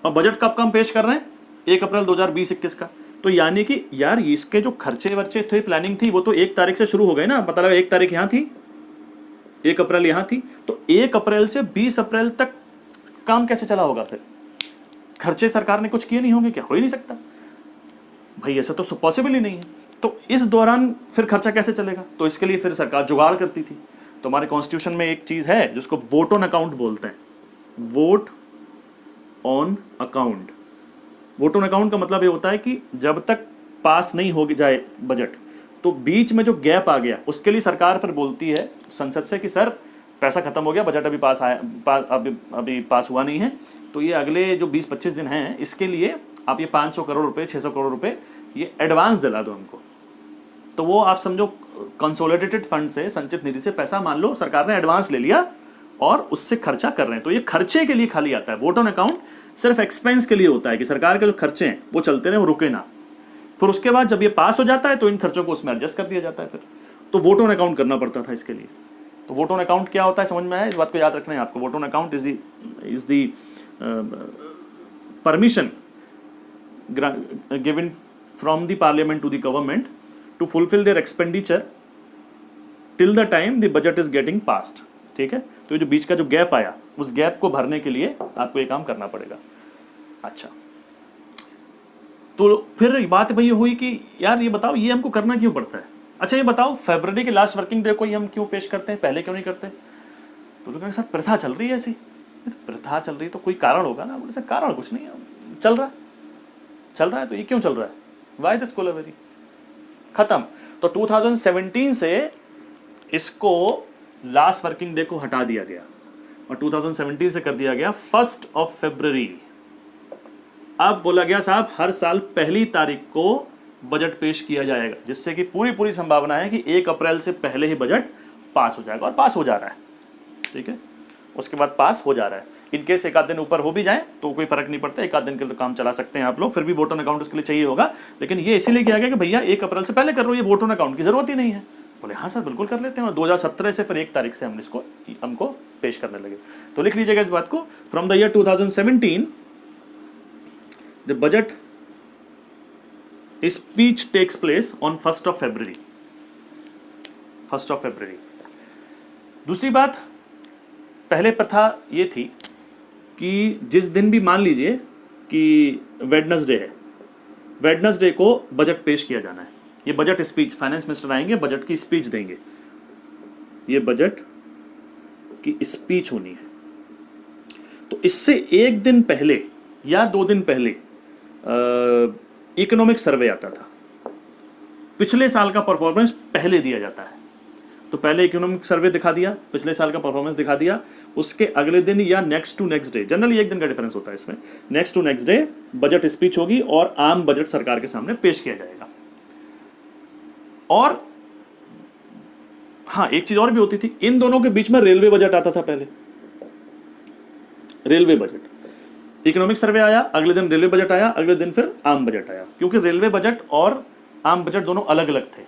और बजट कब हम पेश कर रहे हैं? 1 अप्रैल 2020-21 का। तो यानी कि यार इसके जो खर्चे वर्चे थे, प्लानिंग थी, वो तो 1 तारीख से शुरू हो गए ना। पता लगा 1 तारीख यहां थी, 1 अप्रैल यहां थी, तो 1 अप्रैल से 20 अप्रैल तक काम कैसे चला होगा? फिर खर्चे सरकार ने कुछ किए नहीं होंगे क्या? हो ही नहीं सकता भाई, ऐसा तो पॉसिबल ही नहीं है। तो इस दौरान फिर खर्चा कैसे चलेगा? तो इसके लिए फिर सरकार जुगाड़ करती थी। तो हमारे कॉन्स्टिट्यूशन में एक चीज है जिसको वोट ऑन अकाउंट बोलते हैं। Vote on account. Vote on account का मतलब ये होता है कि जब तक पास नहीं हो जाए बजट, तो बीच में जो गैप आ गया उसके लिए सरकार फिर बोलती है संसद से कि सर पैसा खत्म हो गया, बजट अभी पास आया, अभी पास हुआ नहीं है, तो ये अगले जो 20-25 दिन हैं इसके लिए आप ये 500 करोड़ रुपए, 600 करोड़ रुपए ये एडवांस दिला दो हमको। तो वो आप समझो कंसोलिडेटेड फंड से, संचित निधि से पैसा मान लो सरकार ने एडवांस ले लिया और उससे खर्चा कर रहे हैं। तो ये खर्चे के लिए खाली आता है। वोट ऑन अकाउंट सिर्फ एक्सपेंस के लिए होता है कि सरकार के जो खर्चे हैं वो चलते रहे, वो रुके ना। फिर उसके बाद जब ये पास हो जाता है तो इन खर्चों को उसमें एडजस्ट कर दिया जाता है फिर। तो वोट ऑन अकाउंट करना पड़ता था इसके लिए। तो वोट ऑन अकाउंट क्या होता है समझ में आया? इस बात को याद रखना है आपको। Vote on account is the permission given from the parliament to the government to fulfill their expenditure till the time the budget is getting passed. ठीक है, तो ये जो बीच का जो गैप आया, उस गैप को भरने के लिए आपको ये काम करना पड़ेगा। अच्छा, तो फिर बात भाई ये हुई कि यार ये बताओ ये हमको करना क्यों पड़ता है? अच्छा ये बताओ फरवरी के लास्ट वर्किंग डे को ही हम क्यों पेश करते हैं, पहले क्यों नहीं करते? तो लोग कहेंगे सर प्रथा चल रही है ऐसी। प्रथा चल रही तो कोई कारण होगा ना। बोले सर कारण कुछ नहीं है, चल रहा है तो ये क्यों चल रहा है? Why this Kolaveri? खत्म। तो 2017 से इसको लास्ट वर्किंग डे को हटा दिया गया और 2017 से कर दिया गया 1 फरवरी। अब बोला गया साहब हर साल पहली तारीख को बजट पेश किया जाएगा, जिससे कि पूरी संभावना है कि 1 अप्रैल से पहले ही बजट पास हो जाएगा, और पास हो जा रहा है। ठीक है, उसके बाद पास हो जा रहा है। इनकेस एक आध दिन ऊपर हो भी जाए तो कोई फर्क नहीं पड़ता, एक आध दिन के लिए तो काम चला सकते हैं आप लोग। फिर भी वोट ऑन अकाउंट उसके लिए चाहिए होगा, लेकिन ये इसीलिए किया गया कि भैया 1 अप्रैल से पहले कर लो, ये वोट ऑन अकाउंट की जरूरत ही नहीं है। बोले हाँ सर बिल्कुल कर लेते हैं। और 2017 से फिर 1 तारीख से हमको पेश करने लगे। तो लिख लीजिएगा इस बात को, from the year 2017 the budget speech takes place on 1 February. 1 February. दूसरी बात, पहले प्रथा ये थी कि जिस दिन भी मान लीजिए कि वेडनेसडे है, वेडनेसडे को बजट पेश किया जाना है। ये बजट स्पीच, फाइनेंस मिनिस्टर आएंगे, बजट की स्पीच देंगे। ये बजट की स्पीच होनी है। तो इससे एक दिन पहले या 2 दिन पहले इकोनॉमिक सर्वे आता था। पिछले साल का परफॉर्मेंस पहले दिया जाता है। तो पहले इकोनॉमिक सर्वे दिखा दिया, पिछले साल का परफॉर्मेंस दिखा दिया, उसके अगले दिन या next to next day, generally एक दिन का डिफरेंस होता है इसमें, next to next day budget speech होगी और आम बजट सरकार के सामने पेश किया जाएगा। और हाँ, एक चीज और भी होती थी, इन दोनों के बीच में रेलवे बजट आता था पहले। रेलवे बजट, इकोनॉमिक सर्वे आया, अगले दिन रेलवे बजट आया, अगले दिन फिर आम बजट आया, क्योंकि रेलवे बजट और आम बजट दोनों अलग अलग थे।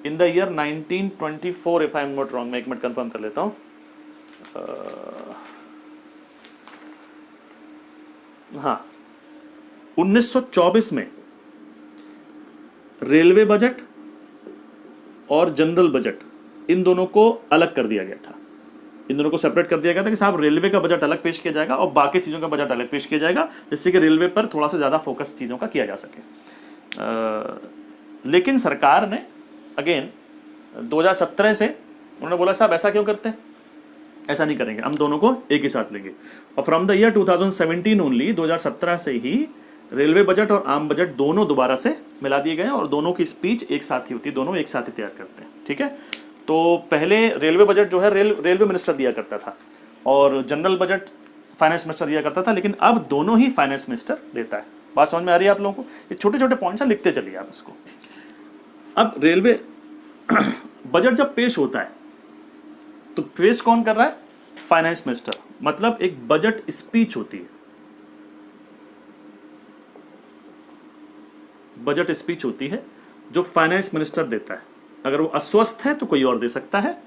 In the year 1924 if I am not wrong, मैं एक मिनट कंफर्म कर लेता हूं। हाँ, 1924 में रेलवे बजट और जनरल बजट इन दोनों को अलग कर दिया गया था, इन दोनों को सेपरेट कर दिया गया था कि साहब रेलवे का बजट अलग पेश किया जाएगा और बाकी चीज़ों का बजट अलग पेश किया जाएगा, जिससे कि रेलवे पर थोड़ा सा ज़्यादा फोकस चीज़ों का किया जा सके। लेकिन सरकार ने अगेन 2017 से उन्होंने बोला साहब ऐसा क्यों करते हैं, ऐसा नहीं करेंगे, हम दोनों को एक ही साथ लेंगे। और फ्रॉम द ईयर 2017 ओनली, 2017 से ही रेलवे बजट और आम बजट दोनों दोबारा से मिला दिए गए और दोनों की स्पीच एक साथ ही होती है, दोनों एक साथ ही तैयार करते हैं। ठीक है, तो पहले रेलवे बजट जो है रेलवे मिनिस्टर दिया करता था और जनरल बजट फाइनेंस मिनिस्टर दिया करता था, लेकिन अब दोनों ही फाइनेंस मिनिस्टर देता है। बात समझ में आ रही है आप लोगों को? ये छोटे छोटे पॉइंट्स हैं, लिखते चलिए आप इसको। अब रेलवे बजट जब पेश होता है तो पेश कौन कर रहा है? फाइनेंस मिनिस्टर, मतलब एक बजट स्पीच होती है, बजट स्पीच होती है जो फाइनेंस मिनिस्टर देता है। अगर वो अस्वस्थ है तो कोई और दे सकता है।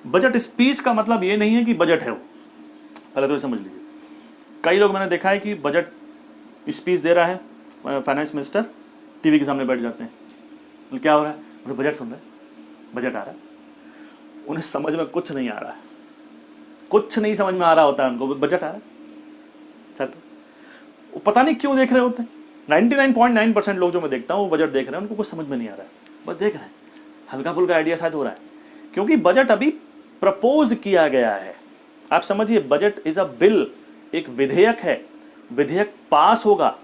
बजट स्पीच का मतलब ये नहीं है कि बजट है वो, पहले तो ये समझ लीजिए। कई लोग मैंने देखा है कि बजट स्पीच दे रहा है फाइनेंस मिनिस्टर, टीवी के सामने बैठ जाते हैं, तो क्या हो रहा है, उन्हें बजट सुन रहे हैं, बजट आ रहा है, उन्हें समझ में कुछ नहीं आ रहा है, कुछ नहीं समझ में आ रहा होता है उनको, बजट आ रहा है चल, वो पता नहीं क्यों देख रहे होते हैं। 99.9% लोग जो मैं देखता हूँ वो बजट देख रहे हैं, उनको कुछ समझ में नहीं आ रहा है, बस देख रहे हैं, हल्का फुल्का आइडिया शायद हो रहा है, क्योंकि बजट अभी प्रपोज किया गया है। आप समझिए, बजट इज अ बिल, एक विधेयक है, विधेयक पास होगा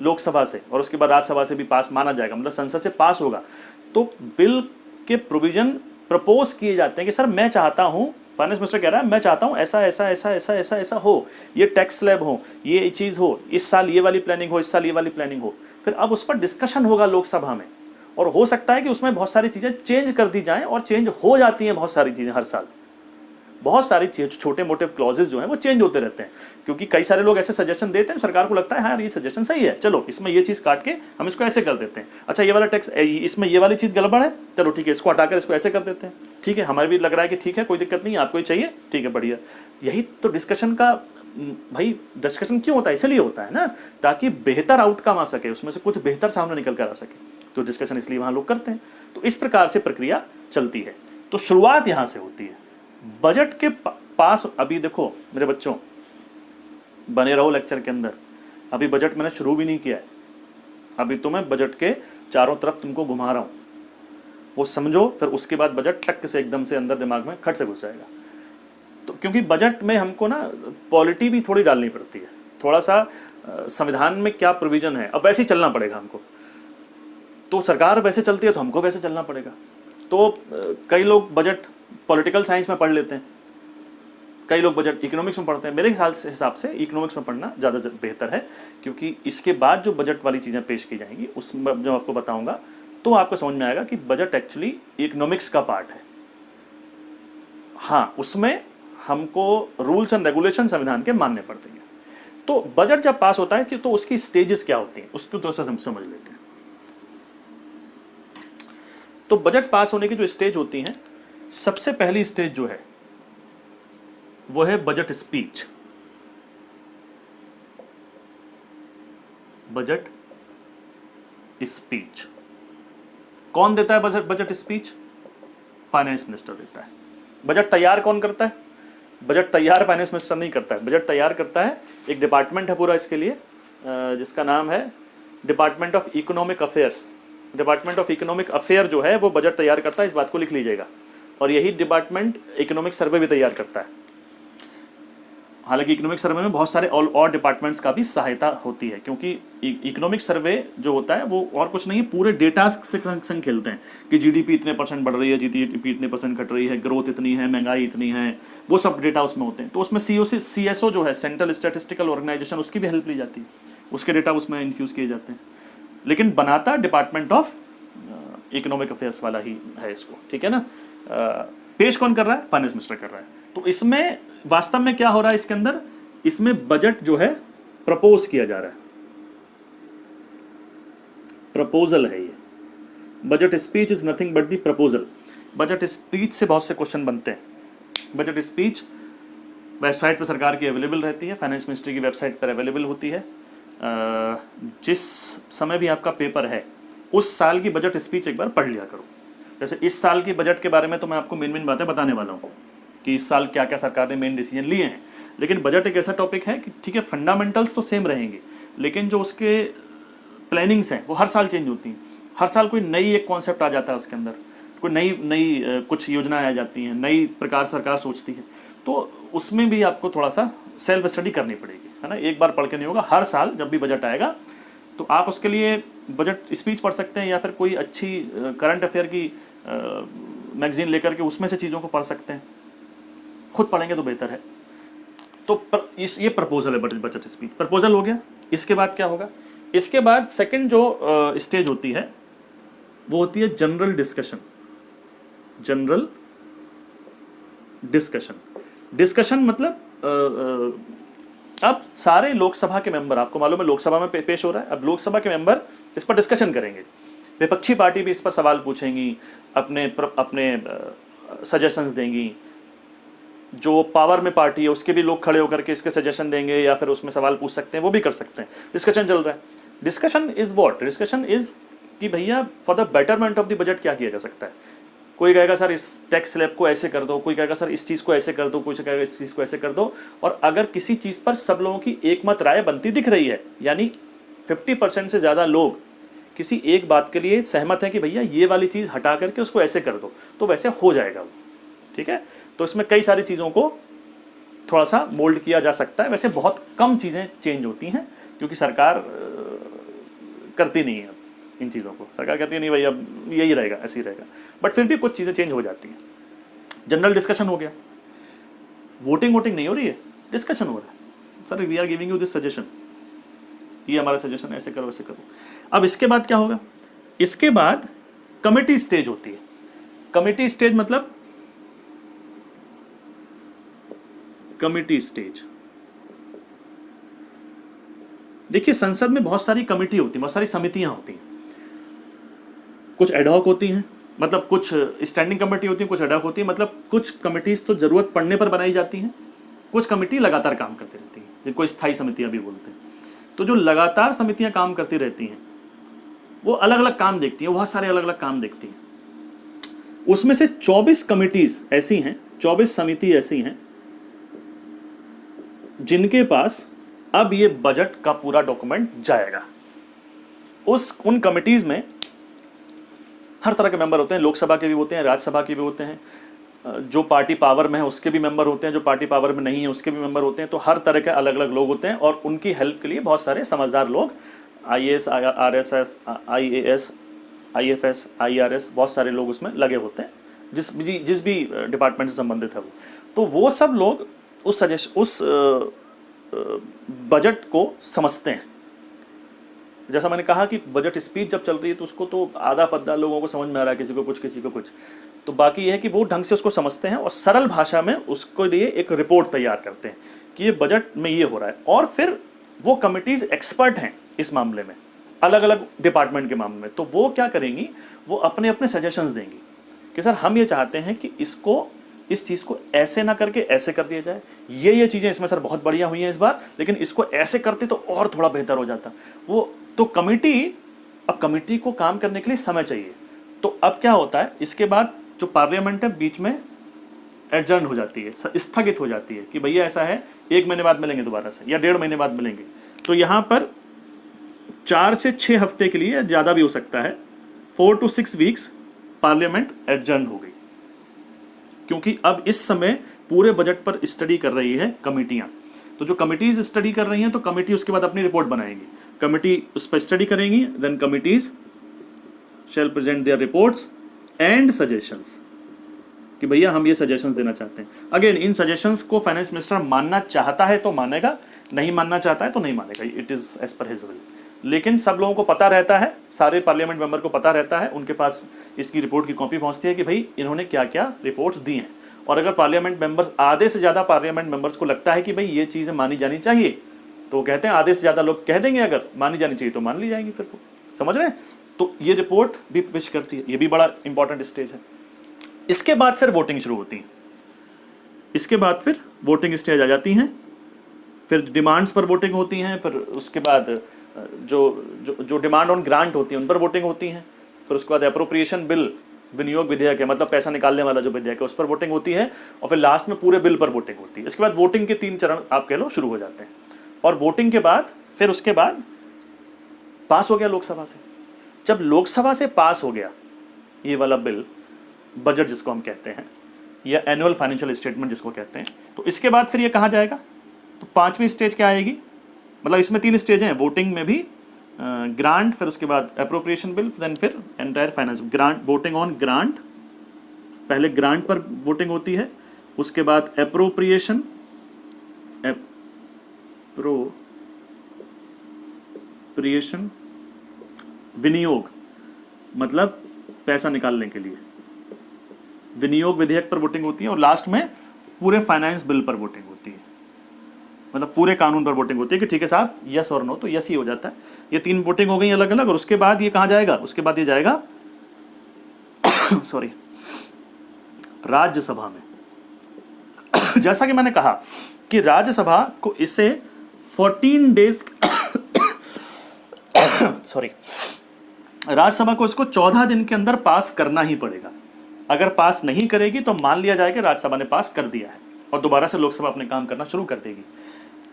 लोकसभा से और उसके बाद राज्यसभा से भी पास माना जाएगा, मतलब संसद से पास होगा। तो बिल के प्रोविजन प्रपोज किए जाते हैं कि सर मैं चाहता हूं, फाइनेंस मिनिस्टर कह रहा है मैं चाहता हूं ऐसा ऐसा ऐसा ऐसा ऐसा ऐसा हो, ये टैक्स स्लैब हो, ये चीज़ हो, इस साल ये वाली प्लानिंग हो, इस साल ये वाली प्लानिंग हो। फिर अब उस पर डिस्कशन होगा लोकसभा में, और हो सकता है कि उसमें बहुत सारी चीज़ें चेंज कर दी जाएं, और चेंज हो जाती हैं बहुत सारी चीज़ें हर साल, बहुत सारी छोटे मोटे क्लॉजेज जो हैं वो चेंज होते रहते हैं, क्योंकि कई सारे लोग ऐसे सजेशन देते हैं, सरकार को लगता है हाँ यार ये सजेशन सही है, चलो इसमें ये चीज़ काट के हम इसको ऐसे कर देते हैं, अच्छा ये वाला टैक्स, इसमें ये वाली चीज़ गड़बड़ है, चलो ठीक है इसको हटाकर इसको ऐसे कर देते हैं, ठीक है हमारे भी लग रहा है कि ठीक है कोई दिक्कत नहीं है, आपको ही चाहिए, ठीक है बढ़िया। यही तो डिस्कशन का, भाई डिस्कशन क्यों होता है? इसलिए होता है ना, ताकि बेहतर आउटकम आ सके, उसमें से कुछ बेहतर सामने निकल कर आ सके, तो डिस्कशन इसलिए वहाँ लोग करते हैं। तो इस प्रकार से प्रक्रिया चलती है। तो शुरुआत यहाँ से होती है बजट के पास। अभी देखो मेरे बच्चों, बने रहो लेक्चर के अंदर, अभी बजट मैंने शुरू भी नहीं किया है, अभी तो मैं बजट के चारों तरफ तुमको घुमा रहा हूँ, वो समझो, फिर उसके बाद बजट टक से एकदम से अंदर दिमाग में खट से घुस जाएगा। तो क्योंकि बजट में हमको ना पॉलिटी भी थोड़ी डालनी पड़ती है, थोड़ा सा संविधान में क्या प्रोविजन है, अब वैसे ही चलना पड़ेगा हमको, तो सरकार वैसे चलती है तो हमको वैसे चलना पड़ेगा। तो कई लोग बजट पॉलिटिकल साइंस में पढ़ लेते हैं, कई लोग बजट इकोनॉमिक्स में पढ़ते हैं। मेरे हिसाब से इकोनॉमिक्स में पढ़ना ज़्यादा बेहतर है, क्योंकि इसके बाद जो बजट वाली चीज़ें पेश की जाएंगी उसमें जो आपको बताऊंगा तो आपको समझ में आएगा कि बजट एक्चुअली इकोनॉमिक्स का पार्ट है। हाँ, उसमें हमको रूल्स एंड रेगुलेशन संविधान के मानने पड़ते हैं। तो बजट जब पास होता है कि तो उसकी स्टेजेस क्या होती हैं उसको थोड़ा सा हम समझ लेते हैं। तो बजट पास होने की जो स्टेज होती हैं, सबसे पहली स्टेज जो है वो है बजट स्पीच। बजट स्पीच कौन देता है? बजट स्पीच फाइनेंस मिनिस्टर देता है। बजट तैयार कौन करता है? बजट तैयार फाइनेंस मिनिस्टर नहीं करता है, बजट तैयार करता है एक डिपार्टमेंट है पूरा इसके लिए, जिसका नाम है department of economic affairs. Department of economic affair जो है वो बजट तैयार करता है, इस बात को लिख लीजिएगा। और यही डिपार्टमेंट इकोनॉमिक सर्वे भी तैयार करता है। हालांकि इकोनॉमिक सर्वे में बहुत सारे और डिपार्टमेंट्स का भी सहायता होती है, क्योंकि इकोनॉमिक सर्वे जो होता है वो और कुछ नहीं है, पूरे डेटा से संग खेलते हैं कि जीडीपी इतने % बढ़ रही है, जीडीपी इतने % घट रही है, ग्रोथ इतनी है, महंगाई इतनी है, वो सब डेटा उसमें होते हैं। तो उसमें CSO जो है, सेंट्रल स्टैटिस्टिकल ऑर्गेनाइजेशन, उसकी भी हेल्प ली जाती है, उसके डेटा उसमें इन्फ्यूज़ किए जाते हैं, लेकिन बनाता डिपार्टमेंट ऑफ इकोनॉमिक अफेयर्स वाला ही है इसको, ठीक है ना। पेश कौन कर रहा है? फाइनेंस मिनिस्टर कर रहा है। तो इसमें वास्तव में क्या हो रहा है इसके अंदर? इसमें बजट जो है प्रपोज किया जा रहा है, प्रपोजल है ये। Budget speech is nothing but the proposal. Budget speech से बहुत से क्वेश्चन बनते हैं। बजट स्पीच वेबसाइट पर सरकार की अवेलेबल रहती है, फाइनेंस मिनिस्ट्री की वेबसाइट पर अवेलेबल होती है। जिस समय भी आपका पेपर है उस साल की बजट स्पीच एक बार पढ़ लिया करो। जैसे इस साल की बजट के बारे में तो मैं आपको मेन बातें बताने वाला हूँ कि इस साल क्या क्या सरकार ने मेन डिसीजन लिए हैं, लेकिन बजट एक ऐसा टॉपिक है कि ठीक है, फंडामेंटल्स तो सेम रहेंगे, लेकिन जो उसके प्लानिंग्स हैं वो हर साल चेंज होती हैं। हर साल कोई नई एक कॉन्सेप्ट आ जाता है उसके अंदर, कोई नई कुछ योजनाएं आ जाती हैं, नई प्रकार सरकार सोचती है, तो उसमें भी आपको थोड़ा सा सेल्फ स्टडी करनी पड़ेगी, है ना। एक बार पढ़ के नहीं होगा, हर साल जब भी बजट आएगा तो आप उसके लिए बजट स्पीच पढ़ सकते हैं, या फिर कोई अच्छी करंट अफेयर की मैगजीन लेकर के उसमें से चीज़ों को पढ़ सकते हैं। खुद पढ़ेंगे तो बेहतर है। तो ये प्रपोजल है, बजट स्पीच प्रपोजल हो गया। इसके बाद क्या होगा? इसके बाद सेकंड जो स्टेज होती है वो होती है जनरल डिस्कशन। जनरल डिस्कशन मतलब अब सारे लोकसभा के मेंबर, आपको मालूम है लोकसभा में पेश हो रहा है, अब लोकसभा के मेंबर इस पर डिस्कशन करेंगे, विपक्षी पार्टी भी इस पर सवाल पूछेंगी, अपने सजेशंस देंगी, जो पावर में पार्टी है उसके भी लोग खड़े होकर के इसके सजेशन देंगे या फिर उसमें सवाल पूछ सकते हैं, वो भी कर सकते हैं। डिस्कशन चल रहा है। Discussion is what? Discussion is कि भैया for the betterment of the budget क्या किया जा सकता है। कोई कहेगा सर इस टैक्स स्लैब को ऐसे कर दो, कोई कहेगा सर इस चीज़ को ऐसे कर दो, कोई कहेगा इस चीज़ को ऐसे कर दो। और अगर किसी चीज़ पर सब लोगों की एकमत राय बनती दिख रही है, यानी 50% से ज़्यादा लोग किसी एक बात के लिए सहमत हैं कि भैया ये वाली चीज़ हटा करके उसको ऐसे कर दो, तो वैसे हो जाएगा वो, ठीक है। तो इसमें कई सारी चीज़ों को थोड़ा सा मोल्ड किया जा सकता है। वैसे बहुत कम चीज़ें चेंज होती हैं, क्योंकि सरकार करती नहीं है इन चीज़ों को। सरकार कहती है नहीं भाई अब यही रहेगा, ऐसे ही रहेगा, बट फिर भी कुछ चीज़ें चेंज हो जाती हैं। जनरल डिस्कशन हो गया, वोटिंग नहीं हो रही है, डिस्कशन हो रहा है। Sir we are giving you this suggestion, ये हमारा सजेशन है, ऐसे करो वैसे करो। अब इसके बाद क्या होगा? इसके बाद कमेटी स्टेज होती है। कमेटी स्टेज मतलब कमेटी स्टेज, देखिए संसद में बहुत सारी कमेटी होती है, बहुत सारी समितियां होती हैं। कुछ एडहॉक होती हैं, मतलब कुछ स्टैंडिंग कमेटी होती है, कुछ एडहॉक होती है, मतलब कुछ कमिटीज तो जरूरत पड़ने पर बनाई जाती हैं, कुछ कमेटी लगातार काम करती रहती हैं, जिनको स्थायी समितियां भी बोलते हैं। तो जो लगातार समितियां काम करती रहती हैं वो अलग अलग काम देखती हैं, बहुत सारे अलग अलग काम देखती हैं। उसमें से 24 कमिटीज ऐसी हैं, 24 समिति ऐसी हैं जिनके पास अब ये बजट का पूरा डॉक्यूमेंट जाएगा। उन कमिटीज में हर तरह के मेंबर होते हैं, लोकसभा के भी होते हैं, राज्यसभा के भी होते हैं, जो पार्टी पावर में है उसके भी मेंबर होते हैं, जो पार्टी पावर में नहीं है उसके भी मेंबर होते हैं। तो हर तरह के अलग अलग लोग होते हैं और उनकी हेल्प के लिए बहुत सारे समझदार लोग, IAS, RSS, IAS, IFS, IRS, बहुत सारे लोग उसमें लगे होते हैं, जिस भी डिपार्टमेंट से संबंधित है वो। तो वो सब लोग उस बजट को समझते हैं। जैसा मैंने कहा कि बजट स्पीच जब चल रही है तो उसको तो आधा पद्दा लोगों को समझ में आ रहा है, किसी को कुछ किसी को कुछ। तो बाकी ये है कि वो ढंग से उसको समझते हैं और सरल भाषा में उसको लिए एक रिपोर्ट तैयार करते हैं कि ये बजट में ये हो रहा है। और फिर वो कमिटीज एक्सपर्ट हैं इस मामले में, अलग अलग डिपार्टमेंट के मामले में। तो वो क्या करेंगी, वो अपने अपने सजेशंस देंगी कि सर हम ये चाहते हैं कि इस चीज़ को ऐसे ना करके ऐसे कर दिया जाए, ये चीज़ें इसमें सर बहुत बढ़िया हुई हैं इस बार, लेकिन इसको ऐसे करते तो और थोड़ा बेहतर हो जाता। वो तो अब कमेटी को काम करने के लिए समय चाहिए। तो अब क्या होता है, इसके बाद जो पार्लियामेंट है बीच में एडजर्न हो जाती है, स्थगित हो जाती है कि भैया ऐसा है 1 महीने बाद मिलेंगे दोबारा से, या 1.5 महीने बाद मिलेंगे। तो यहाँ पर 4 से 6 हफ्ते के लिए, ज़्यादा भी हो सकता है, 4 to 6 वीक्स पार्लियामेंट एडजर्न हो गई, क्योंकि अब इस समय पूरे बजट पर स्टडी कर रही है कमेटियां। तो जो कमिटीज स्टडी कर रही हैं तो कमिटी उसके बाद अपनी रिपोर्ट बनाएंगी, कमिटी उस पर स्टडी करेंगी, then committees shall present their reports and suggestions कि भैया हम ये सजेशंस देना चाहते हैं। अगेन इन सजेशंस को फाइनेंस मिनिस्टर मानना चाहता है तो मानेगा, नहीं मानना चाहता है तो नहीं मानेगा, it is as per his will. लेकिन सब लोगों को पता रहता है, सारे पार्लियामेंट मेंबर को पता रहता है, उनके पास इसकी रिपोर्ट की कॉपी पहुंचती है कि भाई इन्होंने क्या क्या रिपोर्ट्स दी हैं। और अगर पार्लियामेंट मेंबर्स, आधे से ज़्यादा पार्लियामेंट मेंबर्स को लगता है कि भाई ये चीज़ें मानी जानी चाहिए, तो कहते हैं आधे से ज़्यादा लोग कह देंगे अगर मानी जानी चाहिए तो मान ली जाएंगी फिर। समझ रहे हैं? तो ये रिपोर्ट भी पेश करती है, ये भी बड़ा इंपॉर्टेंट स्टेज है। इसके बाद फिर वोटिंग शुरू होती है, इसके बाद फिर वोटिंग स्टेज आ जाती हैं, फिर डिमांड्स पर वोटिंग होती हैं, फिर उसके बाद जो डिमांड ऑन ग्रांट होती है उन पर वोटिंग होती हैं, फिर उसके बाद अप्रोप्रिएशन बिल, विनियोग विधेयक है, मतलब पैसा निकालने वाला जो विधेयक है उस पर वोटिंग होती है, और फिर लास्ट में पूरे बिल पर वोटिंग होती है। इसके बाद वोटिंग के 3 चरण आप कह लो शुरू हो जाते हैं, और वोटिंग के बाद फिर उसके बाद पास हो गया लोकसभा से। जब लोकसभा से पास हो गया ये वाला बिल, बजट जिसको हम कहते हैं, या एनुअल फाइनेंशियल स्टेटमेंट जिसको कहते हैं, तो इसके बाद फिर ये कहाँ जाएगा? तो 5वीं स्टेज क्या आएगी? मतलब इसमें 3 स्टेज हैं वोटिंग में भी, ग्रांट, फिर उसके बाद अप्रोप्रिएशन बिल, देन फिर entire finance. Grant, voting on grant, पहले ग्रांट पर वोटिंग होती है, उसके बाद अप्रोप्रिएशन, विनियोग मतलब पैसा निकालने के लिए, विनियोग विधेयक पर वोटिंग होती है, और लास्ट में पूरे फाइनेंस बिल पर वोटिंग होती है, मतलब पूरे कानून पर वोटिंग होती है कि ठीक है साहब यस और नो, तो यस ही हो जाता है। ये 3 वोटिंग हो गई अलग अलग, और उसके बाद ये कहाँ जाएगा? उसके बाद ये जाएगा सॉरी, राज्यसभा में। जैसा कि मैंने कहा कि राज्यसभा को इसे 14 डेज सॉरी, राज्यसभा को इसको 14 दिन के अंदर पास करना ही पड़ेगा। अगर पास नहीं करेगी तो मान लिया जाएगा राज्यसभा ने पास कर दिया है, और दोबारा से लोकसभा अपने काम करना शुरू कर देगी।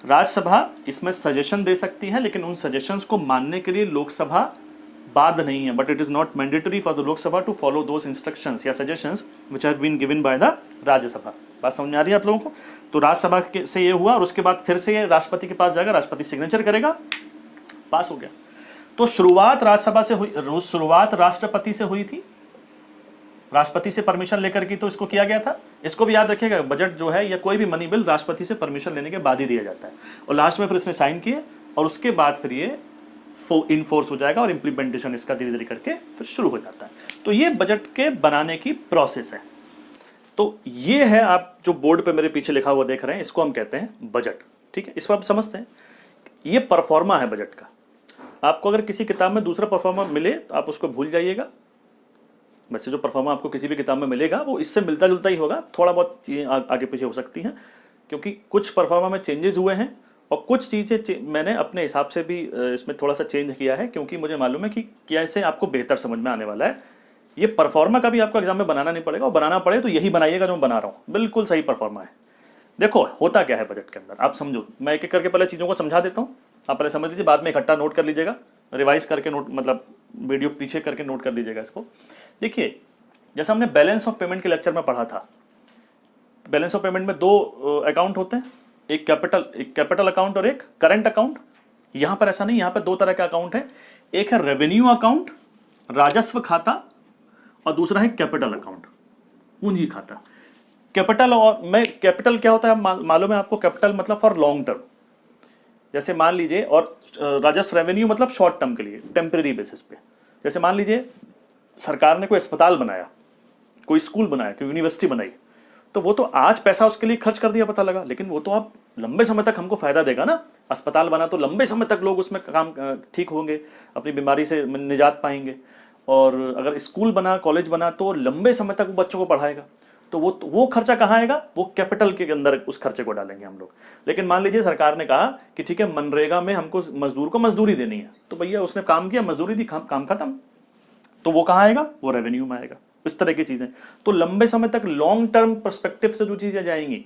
राज्यसभा इसमें सजेशन दे सकती है, लेकिन उन सजेशंस को मानने के लिए लोकसभा बाध्य नहीं है, but it is not mandatory for the Lok Sabha to follow those instructions या suggestions which have been given by the Rajya Sabha. बात समझ में आ रही है आप लोगों को? तो राज्यसभा से ये हुआ, और उसके बाद फिर से ये राष्ट्रपति के पास जाएगा, राष्ट्रपति सिग्नेचर करेगा, पास हो गया। तो शुरुआत राज्यसभा से हुई, शुरुआत राष्ट्रपति से हुई थी, राष्ट्रपति से परमिशन लेकर के तो इसको किया गया था। इसको भी याद रखिएगा, बजट जो है या कोई भी मनी बिल राष्ट्रपति से परमिशन लेने के बाद ही दिया जाता है, और लास्ट में फिर इसने साइन किए, और उसके बाद फिर ये इनफोर्स हो जाएगा, और इम्प्लीमेंटेशन इसका धीरे धीरे करके फिर शुरू हो जाता है। तो ये बजट के बनाने की प्रोसेस है। तो ये है, आप जो बोर्ड पे मेरे पीछे लिखा हुआ देख रहे हैं, इसको हम कहते हैं बजट। ठीक है, इसको आप समझते हैं, ये परफॉर्मा है बजट का। आपको अगर किसी किताब में दूसरा परफॉर्मा मिले तो आप उसको भूल जाइएगा। वैसे जो परफॉर्मा आपको किसी भी किताब में मिलेगा वो इससे मिलता जुलता ही होगा, थोड़ा बहुत चीज़ें आगे पीछे हो सकती हैं, क्योंकि कुछ परफॉर्मा में चेंजेस हुए हैं, और कुछ चीज़ें मैंने अपने हिसाब से भी इसमें थोड़ा सा चेंज किया है, क्योंकि मुझे मालूम है कि कैसे आपको बेहतर समझ में आने वाला है। ये परफॉर्मा कभी आपको एग्जाम में बनाना नहीं पड़ेगा, और बनाना पड़े तो यही बनाइएगा जो मैं बना रहा हूँ, बिल्कुल सही परफॉर्मा है। देखो होता क्या है बजट के अंदर, आप समझो, मैं एक एक करके पहले चीज़ों को समझा देता हूँ, आप पहले समझ लीजिए, बाद में इकट्ठा नोट कर लीजिएगा, रिवाइज करके नोट, मतलब वीडियो पीछे करके नोट कर लीजिएगा इसको। देखिए, जैसा हमने बैलेंस ऑफ पेमेंट के लेक्चर में पढ़ा था, बैलेंस ऑफ पेमेंट में 2 अकाउंट होते हैं, एक कैपिटल अकाउंट और एक करंट अकाउंट। यहाँ पर ऐसा नहीं, यहाँ पर 2 तरह के अकाउंट है, एक है रेवेन्यू अकाउंट, राजस्व खाता, और दूसरा है कैपिटल अकाउंट, पूंजी खाता। कैपिटल, और मैं कैपिटल क्या होता है मालूम है आपको? कैपिटल मतलब फॉर लॉन्ग टर्म, जैसे मान लीजिए, और राजस्व रेवेन्यू मतलब शॉर्ट टर्म के लिए, टेम्परेरी बेसिस पे। जैसे मान लीजिए सरकार ने कोई अस्पताल बनाया, कोई स्कूल बनाया, कोई यूनिवर्सिटी बनाई, तो वो तो आज पैसा उसके लिए खर्च कर दिया, पता लगा, लेकिन वो तो आप लंबे समय तक हमको फायदा देगा ना। अस्पताल बना तो लंबे समय तक लोग उसमें काम ठीक होंगे, अपनी बीमारी से निजात पाएंगे, और अगर स्कूल बना, कॉलेज बना, तो लंबे समय तक वो बच्चों को पढ़ाएगा। तो वो खर्चा कहाँ आएगा? वो कैपिटल के अंदर उस खर्चे को डालेंगे हम लोग। लेकिन मान लीजिए सरकार ने कहा कि ठीक है, मनरेगा में हमको मजदूर को मजदूरी देनी है, तो भैया उसने काम किया, मजदूरी दी, काम खत्म, तो वो कहाँ आएगा? वो रेवेन्यू में आएगा। इस तरह की चीजें, तो लंबे समय तक लॉन्ग टर्म पर्सपेक्टिव से जो चीजें जाएंगी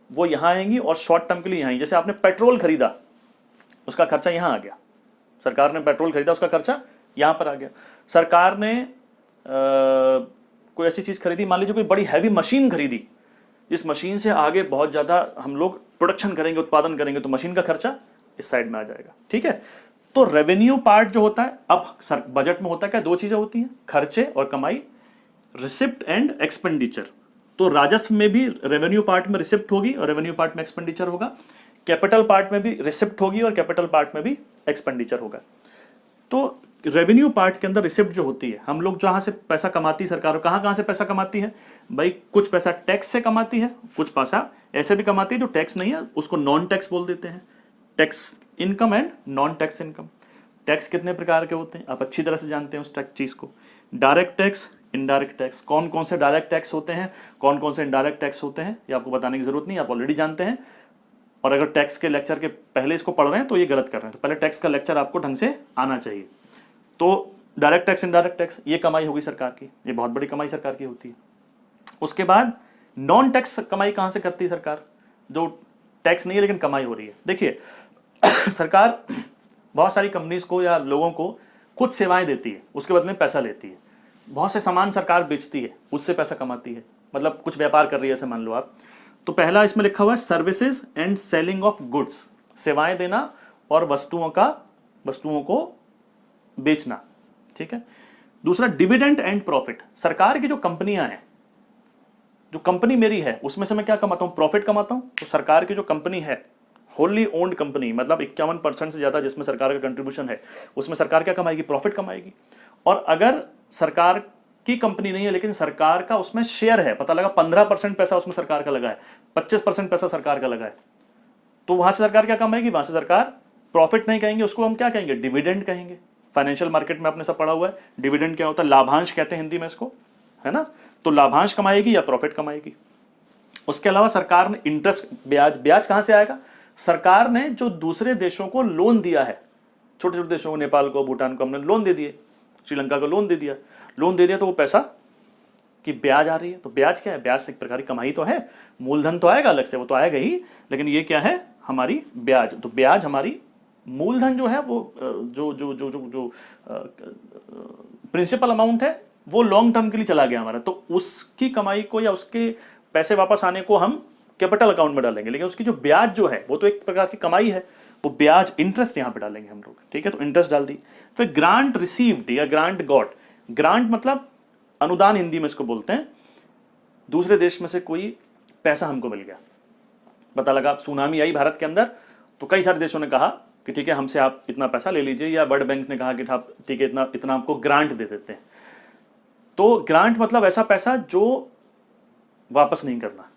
वो यहाँ आएंगी, और शॉर्ट टर्म के लिए यहाँ। जैसे आपने पेट्रोल खरीदा, उसका खर्चा यहाँ आ गया, सरकार ने पेट्रोल खरीदा, उसका खर्चा यहाँ पर आ गया। सरकार ने कोई ऐसी चीज खरीदी, मान लीजिए कोई बड़ी हैवी मशीन खरीदी, जिस मशीन से आगे बहुत ज्यादा हम लोग प्रोडक्शन करेंगे, उत्पादन करेंगे, तो मशीन का खर्चा इस साइड में आ जाएगा। ठीक है, तो रेवेन्यू पार्ट जो होता है, अब बजट में होता है क्या, दो चीजें होती हैं, खर्चे और कमाई, रिसिप्ट एंड एक्सपेंडिचर। तो राजस्व में भी रेवेन्यू पार्ट में रिसिप्ट होगी और रेवेन्यू पार्ट में एक्सपेंडिचर होगा, कैपिटल पार्ट में भी रिसिप्ट होगी और कैपिटल पार्ट में भी एक्सपेंडिचर होगा। तो रेवेन्यू पार्ट के अंदर रिसिप्ट जो होती है, हम लोग जहां से पैसा कमाती है सरकार, कहां कहां से पैसा कमाती है भाई, कुछ पैसा टैक्स से कमाती है, कुछ पैसा ऐसे भी कमाती है जो टैक्स नहीं है, उसको नॉन टैक्स बोल देते हैं, tax income and non tax income. Tax कितने प्रकार के होते हैं आप अच्छी तरह से जानते हैं उस टैक्स चीज को, डायरेक्ट टैक्स, इनडायरेक्ट टैक्स। कौन कौन से डायरेक्ट टैक्स होते हैं, कौन कौन से इनडायरेक्ट टैक्स होते हैं, ये आपको बताने की जरूरत नहीं, आप ऑलरेडी जानते हैं। और अगर टैक्स के लेक्चर के पहले इसको पढ़ रहे हैं तो ये गलत कर रहे हैं, तो पहले टैक्स का लेक्चर आपको ढंग से आना चाहिए। तो डायरेक्ट टैक्स, इनडायरेक्ट टैक्स, ये कमाई होगी सरकार की, ये बहुत बड़ी कमाई सरकार की होती है। उसके बाद नॉन टैक्स कमाई कहां से करती है सरकार, जो टैक्स नहीं है लेकिन कमाई हो रही है। देखिए सरकार बहुत सारी कंपनीज को या लोगों को कुछ सेवाएं देती है, उसके बदले में पैसा लेती है। बहुत से सामान सरकार बेचती है, उससे पैसा कमाती है, मतलब कुछ व्यापार कर रही है ऐसे मान लो आप। तो पहला इसमें लिखा हुआ है services and selling of goods, सेवाएं देना और वस्तुओं को बेचना। ठीक है, दूसरा डिविडेंड एंड प्रॉफिट, सरकार की जो कंपनियां हैं, जो कंपनी मेरी है उसमें से मैं क्या कमाता हूं, प्रॉफिट कमाता हूं। तो सरकार की जो कंपनी है, होली ओन्ड कंपनी, मतलब 51% से ज्यादा जिसमें सरकार का कंट्रीब्यूशन है, उसमें सरकार क्या कमाएगी, प्रॉफिट कमाएगी। और अगर सरकार की कंपनी नहीं है लेकिन सरकार का उसमें शेयर है, पता लगा 15% पैसा उसमें सरकार का लगा है, 25% पैसा सरकार का लगा है, तो वहां से सरकार क्या कमाएगी, वहां से सरकार प्रॉफिट नहीं कहेंगे, उसको हम क्या कहेंगे, डिविडेंड कहेंगे। फाइनेंशियल मार्केट में आपने सब पढ़ा हुआ है, डिविडेंड क्या होता है, लाभांश कहते हैं हिंदी में इसको, है ना। तो लाभांश कमाएगी या प्रॉफिट कमाएगी। उसके अलावा सरकार ने इंटरेस्ट, ब्याज कहां से आएगा, सरकार ने जो दूसरे देशों को लोन दिया है, छोटे छोटे देशों को, नेपाल को, भूटान को हमने लोन दे दिए, श्रीलंका को लोन दे दिया, तो वो पैसा की ब्याज आ रही है। तो ब्याज क्या है, ब्याज एक प्रकार की कमाई तो है, मूलधन तो आएगा अलग से, वो तो आएगा ही, लेकिन ये क्या है, हमारी ब्याज। तो ब्याज हमारी मूलधन जो है वो जो जो जो जो जो प्रिंसिपल अमाउंट है वो लॉन्ग टर्म के लिए चला गया हमारा, तो उसकी कमाई को या उसके पैसे वापस आने को हम कैपिटल अकाउंट में डालेंगे, लेकिन उसकी जो ब्याज जो है वो तो एक प्रकार की कमाई है, वो ब्याज इंटरेस्ट यहां पे डालेंगे हम लोग। ठीक है, तो इंटरेस्ट डाल दी। फिर ग्रांट रिसीव्ड या ग्रांट गॉट, ग्रांट मतलब अनुदान हिंदी में इसको बोलते हैं, दूसरे देश में से कोई पैसा हमको मिल गया, पता लगा सुनामी आई भारत के अंदर, तो कई सारे देशों ने कहा कि ठीक है हमसे आप इतना पैसा ले लीजिए, या वर्ल्ड बैंक ने कहा कि ठीक है इतना इतना आपको ग्रांट दे देते हैं। तो ग्रांट मतलब ऐसा पैसा जो वापस नहीं करना,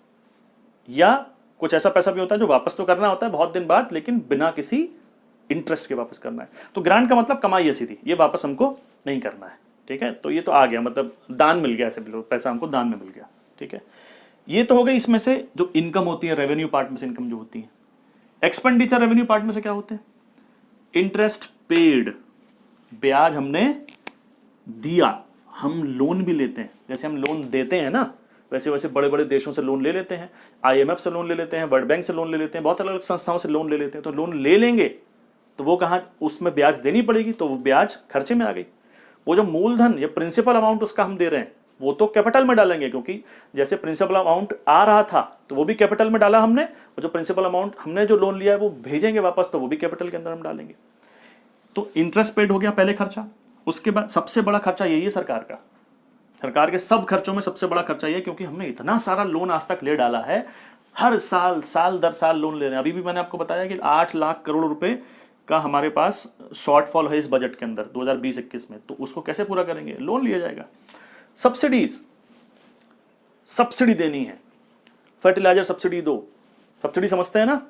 या कुछ ऐसा पैसा भी होता है जो वापस तो करना होता है बहुत दिन बाद, लेकिन बिना किसी इंटरेस्ट के वापस करना है। तो ग्रांट का मतलब कमाई है सीधी, ये वापस हमको नहीं करना है। ठीक है, तो ये तो आ गया, मतलब दान मिल गया, ऐसे बिल्कुल पैसा हमको दान में मिल गया। ठीक है, ये तो हो गई इसमें से जो इनकम होती है, रेवेन्यू पार्ट में से इनकम जो होती है। एक्सपेंडिचर रेवेन्यू पार्ट में से क्या होते हैं, इंटरेस्ट पेड, ब्याज हमने दिया, हम लोन भी लेते हैं, जैसे हम लोन देते हैं ना, वैसे वैसे बड़े बड़े देशों से लोन ले लेते हैं, आईएमएफ से लोन ले लेते हैं, वर्ल्ड बैंक से लोन ले लेते हैं, बहुत अलग अलग संस्थाओं से लोन ले लेते हैं। तो लोन ले लेंगे तो वो कहाँ, उसमें ब्याज देनी पड़ेगी, तो वो ब्याज खर्चे में आ गई। वो जो मूलधन या प्रिंसिपल अमाउंट उसका हम दे रहे हैं वो तो कैपिटल में डालेंगे, क्योंकि जैसे प्रिंसिपल अमाउंट आ रहा था तो वो भी कैपिटल में डाला हमने, और जो प्रिंसिपल अमाउंट हमने जो लोन लिया है वो भेजेंगे वापस, तो वो भी कैपिटल के अंदर हम डालेंगे। तो इंटरेस्ट पेड हो गया पहले खर्चा। उसके बाद सबसे बड़ा खर्चा यही है सरकार का, सरकार के सब खर्चों में सबसे बड़ा खर्चा ये, क्योंकि हमने इतना सारा लोन आज तक ले डाला है, हर साल दर साल लोन ले रहे हैं। अभी भी मैंने आपको बताया कि 8 लाख करोड़ रुपए का हमारे पास शॉर्टफॉल है इस बजट के अंदर 2020-21 में, तो उसको कैसे पूरा करेंगे, लोन लिया जाएगा। सब्सिडी देनी है, फर्टिलाइजर सब्सिडी दो, सब्सिडी समझते हैं ना,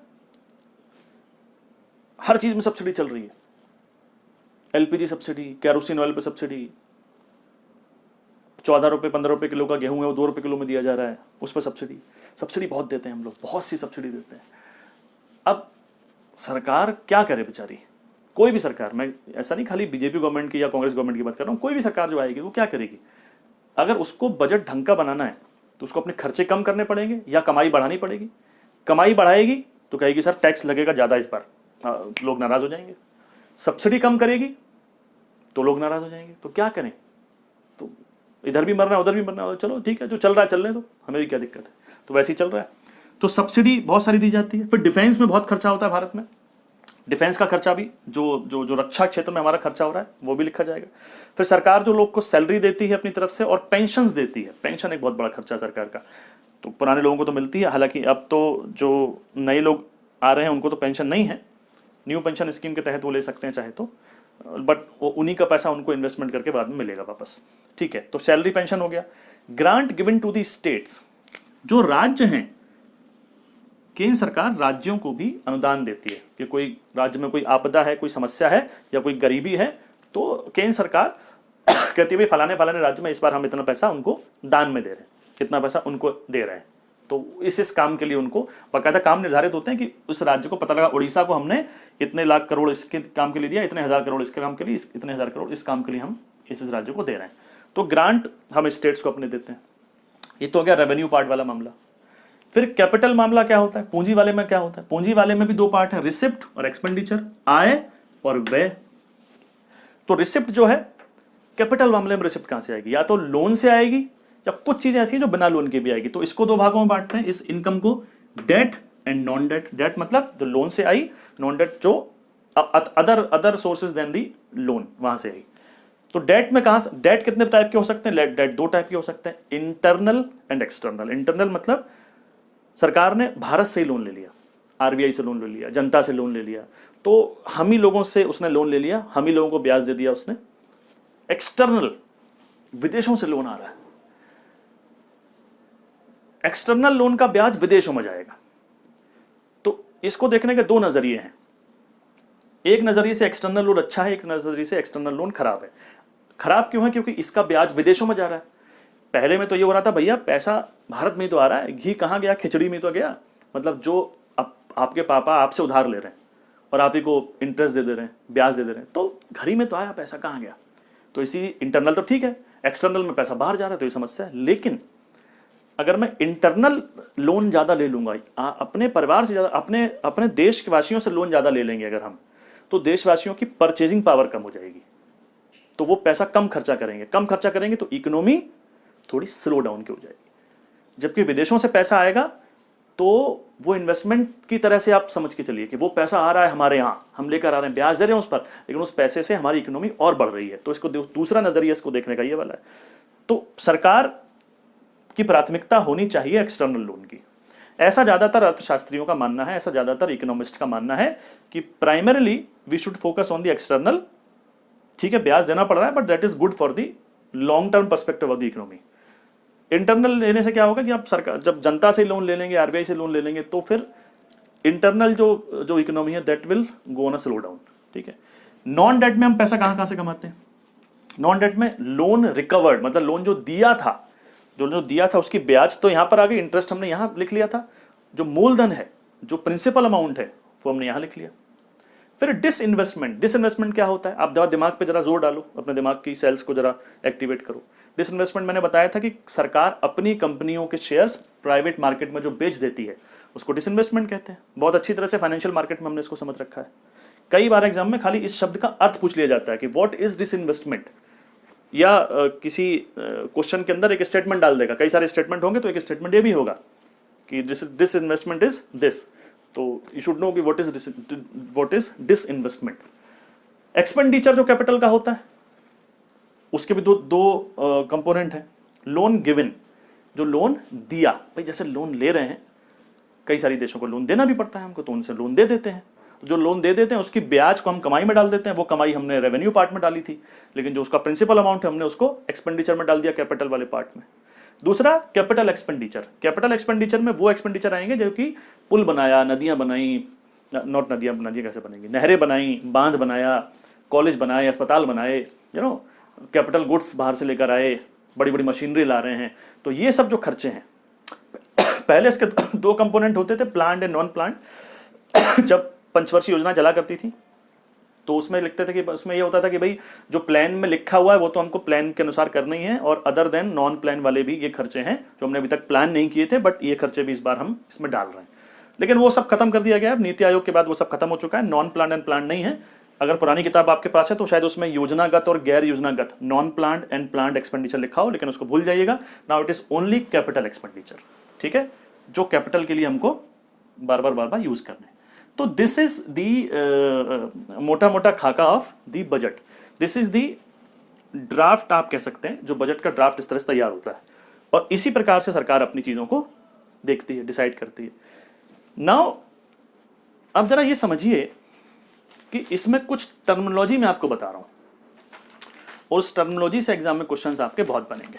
हर चीज में सब्सिडी चल रही है, एलपीजी सब्सिडी, कैरोसिन ऑयल पे सब्सिडी, 14 रुपए 15 रुपए किलो का गेहूं है वो 2 रुपए किलो में दिया जा रहा है, उस पर सब्सिडी बहुत देते हैं हम लोग, बहुत सी सब्सिडी देते हैं। अब सरकार क्या करे बेचारी, कोई भी सरकार, मैं ऐसा नहीं खाली बीजेपी गवर्नमेंट की या कांग्रेस गवर्नमेंट की बात कर रहा हूं, कोई भी सरकार जो आएगी वो क्या करेगी, अगर उसको बजट ढंग का बनाना है तो उसको अपने खर्चे कम करने पड़ेंगे या कमाई बढ़ानी पड़ेगी। कमाई बढ़ाएगी तो कहेगी सर टैक्स लगेगा ज्यादा इस बार, लोग नाराज हो जाएंगे। सब्सिडी कम करेगी तो लोग नाराज हो जाएंगे, तो क्या करें, तो इधर भी मरना है उधर भी मरना है, चलो ठीक है जो चल रहा है चलने दो, हमें भी क्या दिक्कत है, तो वैसे ही चल रहा है। तो सब्सिडी बहुत सारी दी जाती है। फिर डिफेंस में बहुत खर्चा होता है भारत में, डिफेंस का खर्चा भी, जो रक्षा क्षेत्र में हमारा खर्चा हो रहा है वो भी लिखा जाएगा। फिर सरकार जो लोग को सैलरी देती है अपनी तरफ से और पेंशन्स देती है, पेंशन एक बहुत बड़ा खर्चा है सरकार का। तो पुराने लोगों को तो मिलती है, हालांकि अब तो जो नए लोग आ रहे हैं उनको तो पेंशन नहीं है, न्यू पेंशन स्कीम के तहत वो ले सकते हैं चाहे तो, बट वो उन्हीं का पैसा उनको इन्वेस्टमेंट करके बाद में मिलेगा वापस, ठीक है। तो सैलरी पेंशन हो गया। Grant given to the states, जो राज्य हैं, केंद्र सरकार राज्यों को भी अनुदान देती है कि कोई राज्य में कोई आपदा है, कोई समस्या है या कोई गरीबी है, तो केंद्र सरकार कहती है भाई फलाने फलाने राज्य में इस बार हम इतना पैसा उनको दान में दे रहे हैं, कितना पैसा उनको दे रहे हैं। तो इस काम के लिए उनको बाकायदा काम निर्धारित होते हैं कि उस राज्य को पता लगा उड़ीसा को हमने इतने लाख करोड़ इसके काम के लिए दिया, इतने हजार करोड़ इसके काम के लिए, इतने हजार करोड़ इस काम के लिए हम इस राज्य को दे रहे हैं। तो ग्रांट हम स्टेट्स को अपने देते हैं। ये तो हो गया रेवेन्यू पार्ट वाला मामला। फिर कैपिटल मामला क्या होता है, पूंजी वाले में क्या होता है? पूंजी वाले में भी दो पार्ट है, रिसिप्ट और एक्सपेंडिचर, आय और व्यय। तो रिसिप्ट जो है, कैपिटल मामले में रिसिप्ट कहां से आएगी? या तो लोन से आएगी या कुछ चीजें ऐसी हैं जो बिना लोन के भी आएगी। तो इसको दो भागों में बांटते हैं इस इनकम को, debt and non debt. Debt मतलब जो लोन से आई, नॉन डेट जो other sources than the loan, वहां से आई। तो डेट में कहां, डेट कितने टाइप के हो सकते हैं? डेट दो टाइप के हो सकते हैं, इंटरनल एंड एक्सटर्नल। इंटरनल मतलब सरकार ने भारत से ही लोन ले लिया, आरबीआई से लोन ले लिया, जनता से लोन ले लिया, तो हम ही लोगों से उसने लोन ले लिया, हम ही लोगों को ब्याज दे दिया उसने। एक्सटर्नल, विदेशों से लोन आ रहा है, एक्सटर्नल लोन का ब्याज विदेशों में जाएगा। तो इसको देखने के दो नजरिए हैं, एक नजरिए से एक्सटर्नल लोन अच्छा है, एक नजरिए से एक्सटर्नल लोन खराब है। खराब क्यों है? क्योंकि इसका ब्याज विदेशों में जा रहा है। पहले में तो ये हो रहा था भैया पैसा भारत में ही तो आ रहा है, घी कहाँ गया, खिचड़ी में तो गया। मतलब जो आपके पापा आपसे उधार ले रहे हैं और आप ही को इंटरेस्ट दे रहे हैं, ब्याज दे रहे हैं, तो घर ही में तो आया, पैसा कहाँ गया? तो इसी इंटरनल तो ठीक है, एक्सटर्नल में पैसा बाहर जा रहा है तो ये समस्या है। लेकिन अगर मैं इंटरनल लोन ज्यादा ले लूंगा, अपने परिवार से ज्यादा, अपने देश के वासियों से लोन ज्यादा ले लेंगे अगर हम, तो देशवासियों की परचेजिंग पावर कम हो जाएगी, तो वो पैसा कम खर्चा करेंगे। कम खर्चा करेंगे तो इकोनॉमी थोड़ी स्लो डाउन की हो जाएगी। जबकि विदेशों से पैसा आएगा तो वो इन्वेस्टमेंट की तरह से आप समझ के चलिए कि वो पैसा आ रहा है हमारे यहाँ, हम लेकर आ रहे हैं, ब्याज दे रहे हैं उस पर, लेकिन उस पैसे से हमारी इकोनॉमी और बढ़ रही है। तो इसको दूसरा नजरिया इसको देखने का ये वाला है। तो सरकार की प्राथमिकता होनी चाहिए एक्सटर्नल लोन की। ऐसा ज्यादातर अर्थशास्त्रियों का मानना है, ऐसा ज्यादातर इकोनॉमिस्ट का मानना है कि primarily we should focus on the external. ठीक है, ब्याज देना पड़ रहा है but that is good for the long term perspective of the economy. Internal लेने से क्या होगा कि आप सरकार जब जनता से लोन ले लेंगे, आरबीआई से लोन ले लेंगे, तो फिर इंटरनल जो इकोनॉमी है that will go on a slow down. ठीक है। नॉन डेट में हम पैसा कहां से कमाते हैं? नॉन डेट में लोन रिकवर्ड, मतलब लोन जो दिया था, जो दिया था उसकी ब्याज तो यहां पर आ गई, इंटरेस्ट हमने यहां लिख लिया था, जो मूलधन है, जो प्रिंसिपल अमाउंट है वो हमने यहां लिख लिया। फिर डिसइन्वेस्टमेंट। डिसइन्वेस्टमेंट क्या होता है? आप दिमाग पे जरा जोर डालो, अपने दिमाग की सेल्स को जरा एक्टिवेट करो। डिसइन्वेस्टमेंट मैंने बताया था कि सरकार अपनी कंपनियों के शेयर्स प्राइवेट मार्केट में जो बेच देती है उसको डिसइन्वेस्टमेंट कहते हैं। बहुत अच्छी तरह से फाइनेंशियल मार्केट में हमने इसको समझ रखा है। कई बार एग्जाम में खाली इस शब्द का अर्थ पूछ लिया जाता है कि व्हाट इज डिसइन्वेस्टमेंट, या किसी क्वेश्चन के अंदर एक स्टेटमेंट डाल देगा, कई सारे स्टेटमेंट होंगे तो एक स्टेटमेंट ये भी होगा कि डिसइन्वेस्टमेंट इज दिस। तो यू शुड नो कि व्हाट इज डिसइन्वेस्टमेंट। एक्सपेंडिचर जो कैपिटल का होता है उसके भी दो कंपोनेंट हैं। लोन गिवन, जो लोन दिया, भाई जैसे लोन ले रहे हैं, कई सारी देशों को लोन देना भी पड़ता है हमको, तो उनसे लोन दे देते हैं। जो लोन दे देते हैं उसकी ब्याज को हम कमाई में डाल देते हैं, वो कमाई हमने रेवेन्यू पार्ट में डाली थी, लेकिन जो उसका प्रिंसिपल अमाउंट है हमने उसको एक्सपेंडिचर में डाल दिया, कैपिटल वाले पार्ट में। दूसरा कैपिटल एक्सपेंडिचर। कैपिटल एक्सपेंडिचर में वो एक्सपेंडिचर आएंगे जो कि पुल बनाया, नदियां बनाई, नॉट नदियां कैसे बनेंगी, नहरें बनाई, बांध बनाया, कॉलेज बनाए, अस्पताल बनाए, कैपिटल गुड्स बाहर से लेकर आए, बड़ी बड़ी मशीनरी ला रहे हैं। तो ये सब जो खर्चे हैं, पहले इसके दो कंपोनेंट होते थे, प्लान्ड एंड नॉन प्लान्ड। जब पंचवर्षीय योजना चला करती थी तो उसमें लिखते थे कि उसमें ये होता था कि भाई जो प्लान में लिखा हुआ है वो तो हमको प्लान के अनुसार करना ही है, और अदर देन नॉन प्लान वाले भी ये खर्चे हैं जो हमने अभी तक प्लान नहीं किए थे, बट ये खर्चे भी इस बार हम इसमें डाल रहे हैं। लेकिन वो सब खत्म कर दिया गया है, नीति आयोग के बाद वो सब खत्म हो चुका है। नॉन प्लान एंड प्लान नहीं है। अगर पुरानी किताब आपके पास है तो शायद उसमें योजनागत और गैर योजनागत, non planned and planned expenditure लिखा हो, लेकिन उसको भूल जाइएगा। Now it is only capital expenditure. ठीक है, जो कैपिटल के लिए हमको बार बार यूज करने। तो दिस इज दी मोटा मोटा खाका of the budget. This is the draft आप कह सकते हैं, जो बजट का ड्राफ्ट इस तरह से तैयार होता है और इसी प्रकार से सरकार अपनी चीजों को देखती है, डिसाइड करती है। नाउ अब जरा ये समझिए कि इसमें कुछ टर्मिनोलॉजी मैं आपको बता रहा हूं और उस टर्मिनोलॉजी से एग्जाम में क्वेश्चंस आपके बहुत बनेंगे।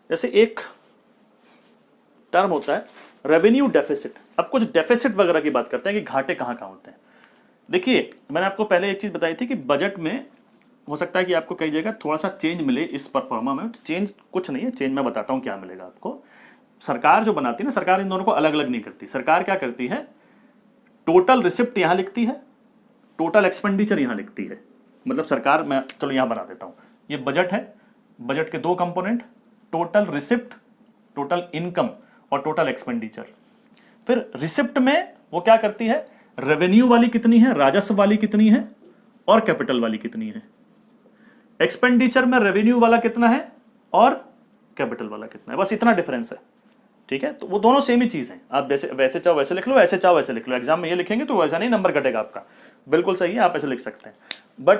जैसे एक टर्म होता है रेवेन्यू डेफिसिट। अब कुछ डेफिसिट वगैरह की बात करते हैं कि घाटे कहां कहां होते हैं। देखिए मैंने आपको पहले एक चीज बताई थी कि बजट में हो सकता है कि आपको कई जगह थोड़ा सा चेंज मिले इस परफॉर्मा में। तो चेंज कुछ नहीं है, चेंज मैं बताता हूं क्या मिलेगा आपको। सरकार जो बनाती है ना, सरकार इन दोनों को अलग अलग नहीं करती। सरकार क्या करती है, टोटल रिसिप्ट यहां लिखती है, टोटल एक्सपेंडिचर यहां लिखती है। मतलब सरकार, मैं चलो यहां बना देता हूं, ये बजट है, बजट के दो component, total receipt, total income और टोटल एक्सपेंडिचर। फिर रिसिप्ट में वो क्या करती है, रेवेन्यू वाली कितनी है, राजस्व वाली कितनी है और कैपिटल वाली कितनी है। एक्सपेंडिचर में रेवेन्यू वाला कितना है और कैपिटल वाला कितना है, बस इतना डिफरेंस है। ठीक है, तो वो दोनों सेम ही चीज है। आप जैसे वैसे चाहो वैसे लिख लो, ऐसे चाहो वैसे लिख लो। एग्जाम में ये लिखेंगे तो वैसा नहीं नंबर कटेगा आपका, बिल्कुल सही है, आप ऐसे लिख सकते हैं। बट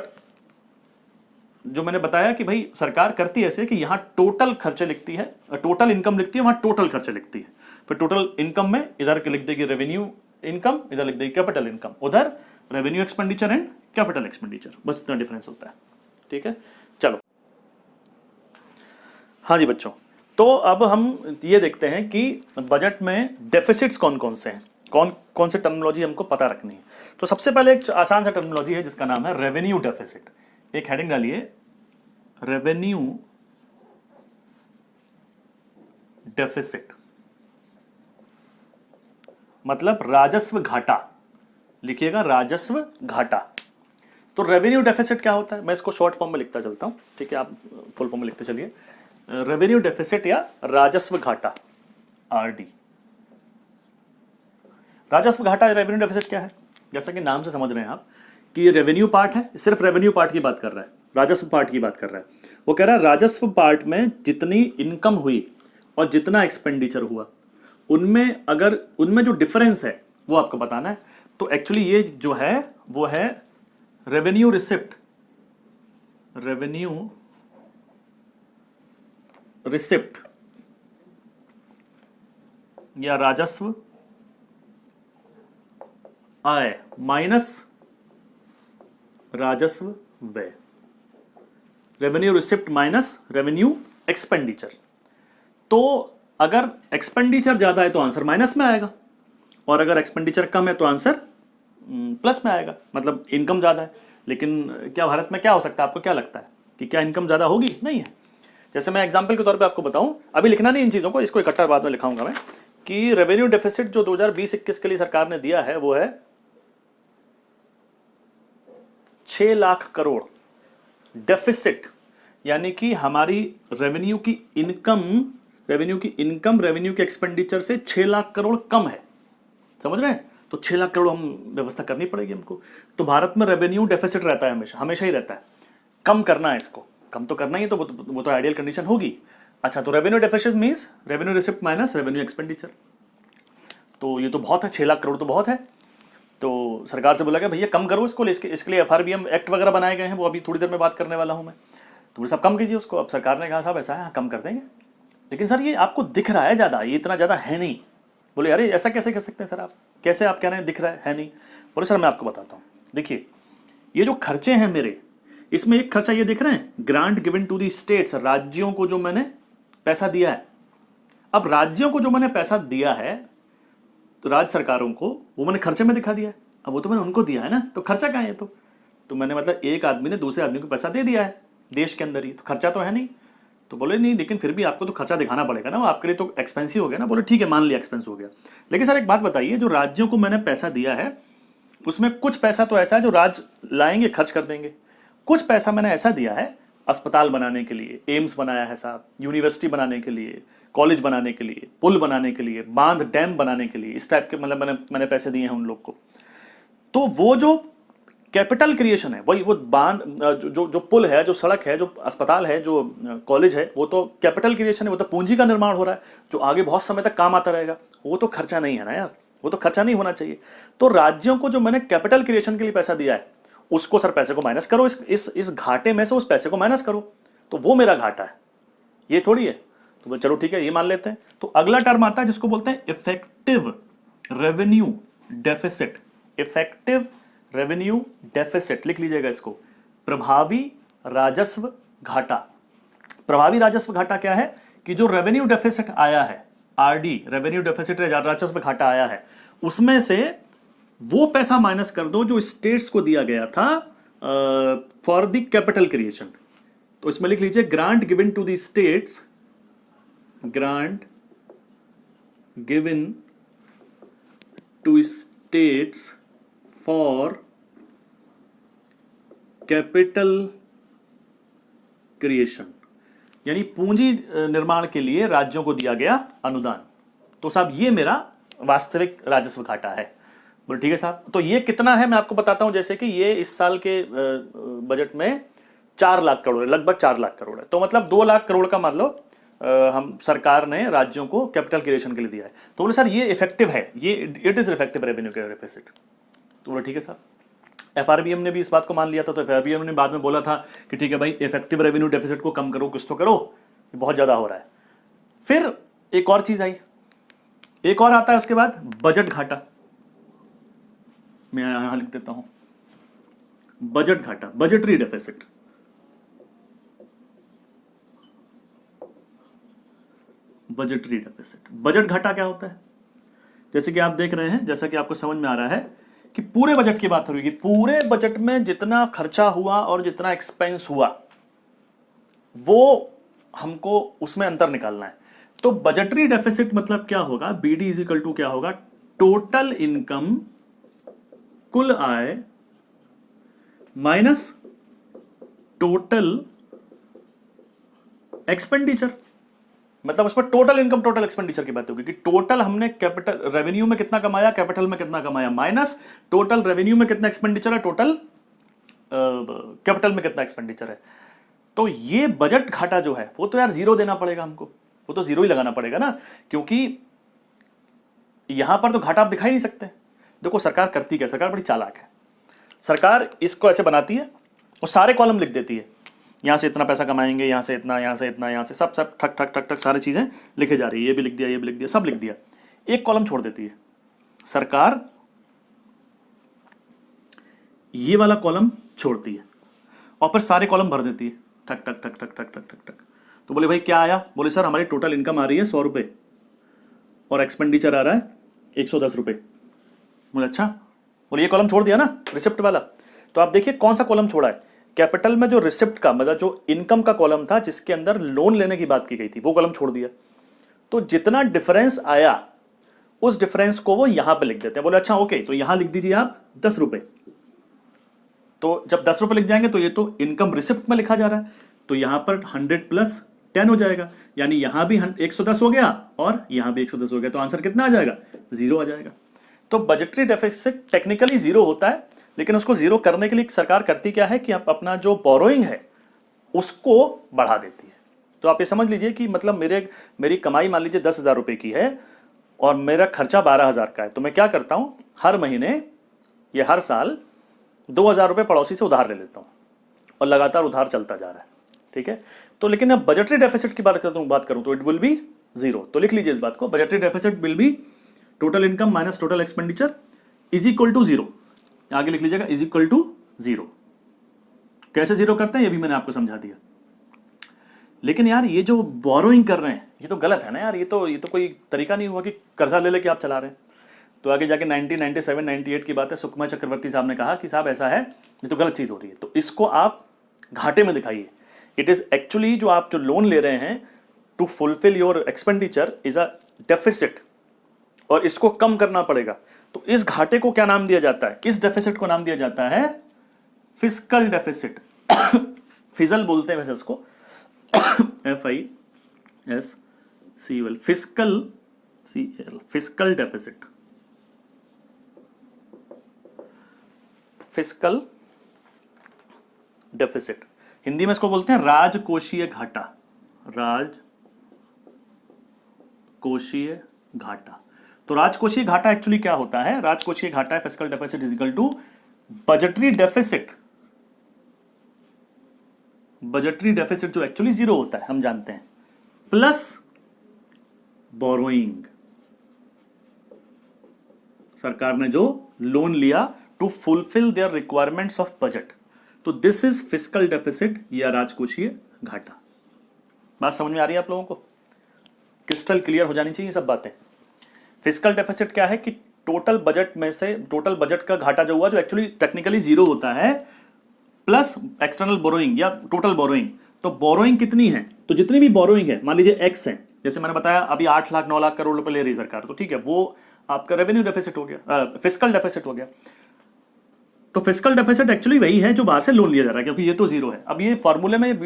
जो मैंने बताया कि भाई सरकार करती है ऐसे कि यहां टोटल खर्चे लिखती है, टोटल इनकम लिखती है, वहां टोटल खर्चे लिखती है। फिर टोटल इनकम में इधर के लिख देगी रेवेन्यू इनकम, इधर लिख देगी कैपिटल इनकम, उधर revenue expenditure and capital expenditure, बस इतना डिफरेंस होता है। ठीक है, चलो हाँ जी बच्चों, तो अब हम ये देखते हैं कि बजट में डेफिसिट्स कौन कौन से हैं, कौन कौन से टर्मिनोलॉजी हमको पता रखनी है। तो सबसे पहले एक आसान सा टर्मिनोलॉजी है जिसका नाम है रेवेन्यू डेफिसिट। एक हेडिंग डालिए, रेवेन्यू डेफिसिट, मतलब राजस्व घाटा। लिखिएगा राजस्व घाटा। तो रेवेन्यू डेफिसिट क्या होता है, मैं इसको शॉर्ट फॉर्म में लिखता चलता हूं, ठीक है, आप फुल फॉर्म में लिखते चलिए। रेवेन्यू डेफिसिट या राजस्व घाटा, आरडी। राजस्व घाटा या रेवेन्यू डेफिसिट क्या है, जैसा कि नाम से समझ रहे हैं आप कि ये रेवेन्यू पार्ट है, सिर्फ रेवेन्यू पार्ट की बात कर रहा है, राजस्व पार्ट की बात कर रहा है। वो कह रहा है राजस्व पार्ट में जितनी इनकम हुई और जितना एक्सपेंडिचर हुआ, उनमें जो डिफरेंस है वो आपको बताना है। तो एक्चुअली ये जो है वो है रेवेन्यू रिसिप्ट, रेवेन्यू रिसिप्ट या राजस्व आय माइनस राजस्व व्यय, revenue receipt minus revenue expenditure. तो अगर एक्सपेंडिचर ज्यादा है तो आंसर माइनस में आएगा और अगर एक्सपेंडिचर कम है तो आंसर प्लस में आएगा, मतलब इनकम ज्यादा है। लेकिन क्या भारत में क्या हो सकता है, आपको क्या लगता है कि क्या इनकम ज्यादा होगी? नहीं है। जैसे मैं एग्जांपल के तौर पे आपको बताऊं, अभी लिखना नहीं इन चीजों को, इसको इकट्ठा बाद में लिखाऊंगा मैं, कि रेवेन्यू डेफिसिट जो 2020-21 के लिए सरकार ने दिया है वो है 6 लाख करोड़ डेफिसिट, यानी कि हमारी रेवेन्यू की इनकम रेवेन्यू के एक्सपेंडिचर से 6 लाख करोड़ कम है। समझ रहे हैं? तो 6 लाख करोड़ हम व्यवस्था करनी पड़ेगी हमको। तो भारत में रेवेन्यू डेफिसिट रहता है, हमेशा ही रहता है। कम करना है इसको, कम तो करना ही है, तो वो तो आइडियल कंडीशन होगी। अच्छा, तो revenue deficit means revenue receipt minus revenue expenditure. तो ये तो बहुत है, 6 लाख करोड़ तो बहुत है। तो सरकार से बोला गया भैया कम करो इसको, इसके लिए एफआरबीएम एक्ट वगैरह बनाए गए हैं, वो अभी थोड़ी देर में बात करने वाला हूं मैं। तो सब कम कीजिए उसको। अब सरकार ने कहा साहब ऐसा है, कम कर देंगे, लेकिन सर ये आपको दिख रहा है ज्यादा, ये इतना ज्यादा है नहीं। बोले अरे ऐसा कैसे कर सकते हैं सर, आप कैसे आप कह रहे हैं दिख रहा है नहीं? बोले सर मैं आपको बताता हूँ, देखिए ये जो खर्चे हैं मेरे, इसमें एक खर्चा ये दिख रहे हैं, grant given to the states, राज्यों को जो मैंने पैसा दिया है। अब राज्यों को जो मैंने पैसा दिया है, तो राज्य सरकारों को, वो मैंने खर्चे में दिखा दिया है। अब वो तो मैंने उनको दिया है ना, तो खर्चा कहाँ है? तो मैंने मतलब एक आदमी ने दूसरे आदमी को पैसा दे दिया है देश के अंदर ही, तो खर्चा तो है नहीं। तो बोले नहीं, लेकिन फिर भी आपको तो खर्चा दिखाना पड़ेगा ना, वो आपके लिए तो एक्सपेंसिव हो गया ना। बोले ठीक है, मान लिया एक्सपेंस हो गया, लेकिन सर एक बात बताइए, जो राज्यों को मैंने पैसा दिया है उसमें कुछ पैसा तो ऐसा है जो राज्य लाएंगे खर्च कर देंगे, कुछ पैसा मैंने ऐसा दिया है अस्पताल बनाने के लिए, एम्स बनाया है साहब, यूनिवर्सिटी बनाने के लिए, कॉलेज बनाने के लिए, पुल बनाने के लिए, बांध डैम बनाने के लिए, इस टाइप के मतलब मैंने पैसे दिए हैं उन लोग को। तो वो जो कैपिटल क्रिएशन है, वही वो बांध, जो पुल है, जो सड़क है, जो अस्पताल है, जो कॉलेज है, वो तो कैपिटल क्रिएशन है, वो तो पूंजी का निर्माण हो रहा है जो आगे बहुत समय तक काम आता रहेगा। वो तो खर्चा नहीं है ना यार, वो तो खर्चा नहीं होना चाहिए। तो राज्यों को जो मैंने कैपिटल क्रिएशन के लिए पैसा दिया है, उसको सर पैसे को माइनस करो, इस घाटे में से उस पैसे को माइनस करो, तो वो मेरा घाटा है, ये थोड़ी है। तो चलो ठीक है, ये मान लेते हैं। तो अगला टर्म आता है जिसको बोलते हैं effective revenue deficit. Effective revenue deficit लिख लीजिएगा इसको, प्रभावी राजस्व घाटा। प्रभावी राजस्व घाटा क्या है कि जो रेवेन्यू डेफिसिट आया है, आरडी रेवेन्यू डेफिसिट राजस्व घाटा आया है, उसमें से वो पैसा माइनस कर दो जो स्टेट्स को दिया गया था फॉर द कैपिटल क्रिएशन। तो इसमें लिख लीजिए grant given to the states, grant given to states for capital creation, यानी पूंजी निर्माण के लिए राज्यों को दिया गया अनुदान। तो साहब ये मेरा वास्तविक राजस्व घाटा है। बोले ठीक है साहब, तो ये कितना है मैं आपको बताता हूं। जैसे कि ये इस साल के बजट में 4 लाख करोड़ है, लगभग 4 लाख करोड़ है। तो मतलब 2 लाख करोड़ का मान लो हम सरकार ने राज्यों को कैपिटल क्रिएशन के लिए दिया है। तो बोले सर ये इफेक्टिव है, ये it is effective revenue deficit. तो बोले ठीक है साहब। एफआरबीएम ने भी इस बात को मान लिया था, तो एफआरबीएम ने बाद में बोला था कि ठीक है भाई, इफेक्टिव रेवेन्यू डेफिसिट को कम करो, कुछ तो करो, ये बहुत ज्यादा हो रहा है। फिर एक और चीज आई, एक और आता है उसके बाद, बजट घाटा। मैं यहां लिख देता हूं बजट घाटा, budgetary deficit. Budgetary deficit, budget घाटा क्या होता है? जैसे कि आप देख रहे हैं, जैसा कि आपको समझ में आ रहा है कि पूरे बजट की बात हो रही है, पूरे बजट में जितना खर्चा हुआ और जितना एक्सपेंस हुआ वो हमको उसमें अंतर निकालना है। तो बजटरी डेफिसिट मतलब क्या होगा, बीडी इज इक्वल टू क्या होगा, टोटल इनकम, कुल आय माइनस टोटल एक्सपेंडिचर। मतलब उसमें टोटल इनकम टोटल एक्सपेंडिचर की बात होगी कि टोटल हमने कैपिटल रेवेन्यू में कितना कमाया, कैपिटल में कितना कमाया, माइनस टोटल रेवेन्यू में कितना एक्सपेंडिचर है, टोटल कैपिटल में कितना एक्सपेंडिचर है। तो ये बजट घाटा जो है वो तो यार जीरो देना पड़ेगा हमको, वो तो जीरो ही लगाना पड़ेगा ना, क्योंकि यहां पर तो घाटा आप दिखा ही नहीं सकते। देखो सरकार करती क्या, सरकार बड़ी चालाक है। सरकार इसको ऐसे बनाती है और सारे कॉलम लिख देती है, यहां से इतना पैसा कमाएंगे, यहां से इतना, यहां से इतना, यहां से सब सब ठक ठक ठक ठक सारी चीजें लिखे जा रही है। ये भी लिख दिया, ये भी लिख दिया, सब लिख दिया। एक कॉलम छोड़ देती है सरकार, ये वाला कॉलम छोड़ती है और फिर सारे कॉलम भर देती है, ठक ठक ठक ठक ठक ठक ठक ठक। तो बोले भाई क्या आया, बोले सर हमारी टोटल इनकम आ रही है 100 रुपए और एक्सपेंडिचर आ रहा है 110 रुपए। बोले अच्छा, बोले ये कॉलम छोड़ दिया ना रिसिप्ट वाला। तो आप देखिए कौन सा कॉलम छोड़ा है, कैपिटल में जो रिसिप्ट का मतलब जो इनकम का कॉलम था जिसके अंदर लोन लेने की बात की गई थी, वो कॉलम छोड़ दिया। तो जितना डिफरेंस आया उस डिफरेंस को वो यहां पे लिख देते हैं। बोले अच्छा ओके, तो यहां लिख दीजिए आप 10 रुपए। तो जब 10 रुपए लिख जाएंगे तो ये तो इनकम रिसिप्ट में लिखा जा रहा है, तो यहां पर 100 + 10 हो जाएगा, यानी यहां भी 110 हो गया और यहां भी 110 हो गया। तो आंसर कितना आ जाएगा, 0 आ जाएगा। तो बजटरी डेफिसिट टेक्निकली 0 होता है, लेकिन उसको 0 करने के लिए सरकार करती क्या है कि आप अपना जो बोरोइंग है उसको बढ़ा देती है। तो आप ये समझ लीजिए कि मतलब मेरी कमाई मान लीजिए 10,000 रुपए की है और मेरा खर्चा 12,000 का है, तो मैं क्या करता हूं, हर महीने या हर साल 2,000 रुपए पड़ोसी से उधार ले लेता हूं और लगातार उधार चलता जा रहा है। ठीक है, तो लेकिन अब बजटरी डेफिसिट की बात करूं तो इट विल बी 0। तो लिख लीजिए इस बात को, budgetary deficit will be total income minus total expenditure is equal to 0। आगे लिख लीजिएगा इज इक्वल टू 0। कैसे 0 करते हैं ये भी मैंने आपको समझा दिया। लेकिन यार ये जो बोरोइंग कर रहे हैं ये तो गलत है ना यार, ये तो कोई तरीका नहीं हुआ कि कर्जा ले लेके आप चला रहे हैं। तो आगे जाके 1997 98 की बात है, सुकमा चक्रवर्ती साहब ने कहा कि साहब ऐसा है, ये तो गलत चीज हो रही है, तो इसको आप घाटे में दिखाइए। इट इज एक्चुअली जो आप जो लोन ले रहे हैं to fulfill your expenditure is a deficit और इसको कम करना पड़ेगा। तो इस घाटे को क्या नाम दिया जाता है, इस डेफिसिट को नाम दिया जाता है फिस्कल डेफिसिट। फिजल बोलते हैं वैसे इसको, FISCL, fiscal CL, fiscal deficit. Fiscal deficit, Hindi में इसको बोलते हैं राजकोषीय घाटा, राजकोषीय घाटा। तो राजकोषीय घाटा एक्चुअली क्या होता है? राजकोषीय घाटा fiscal deficit is equal to budgetary deficit, budgetary deficit जो एक्चुअली जीरो होता है हम जानते हैं, प्लस बोरोइंग, सरकार ने जो लोन लिया to fulfill their requirements of budget. तो दिस इज फिस्कल डेफिसिट या राजकोषीय घाटा। बात समझ में आ रही है आप लोगों को? क्रिस्टल क्लियर हो जानी चाहिए सब बातें। फिस्कल डेफिसिट क्या है कि टोटल बजट में से, टोटल बजट का घाटा जो हुआ, जो एक्चुअली टेक्निकली जीरो होता है, प्लस एक्सटर्नल बोरोइंग या टोटल बोरोइंग। तो बोरोइंग कितनी है? तो जितनी भी बोरोइंग है, मान लीजिए एक्स है, जैसे मैंने बताया अभी 8 लाख 9 लाख करोड़ रुपए ले रही सरकार, तो ठीक है, वो आपका रेवेन्यू डेफिसिट हो गया, फिस्कल डेफिसिट हो गया। तो फिस्कल डेफिसिट एक्चुअली वही है जो बाहर से लोन लिया जा रहा है, क्योंकि ये तो जीरो है। अब ये फॉर्मूले में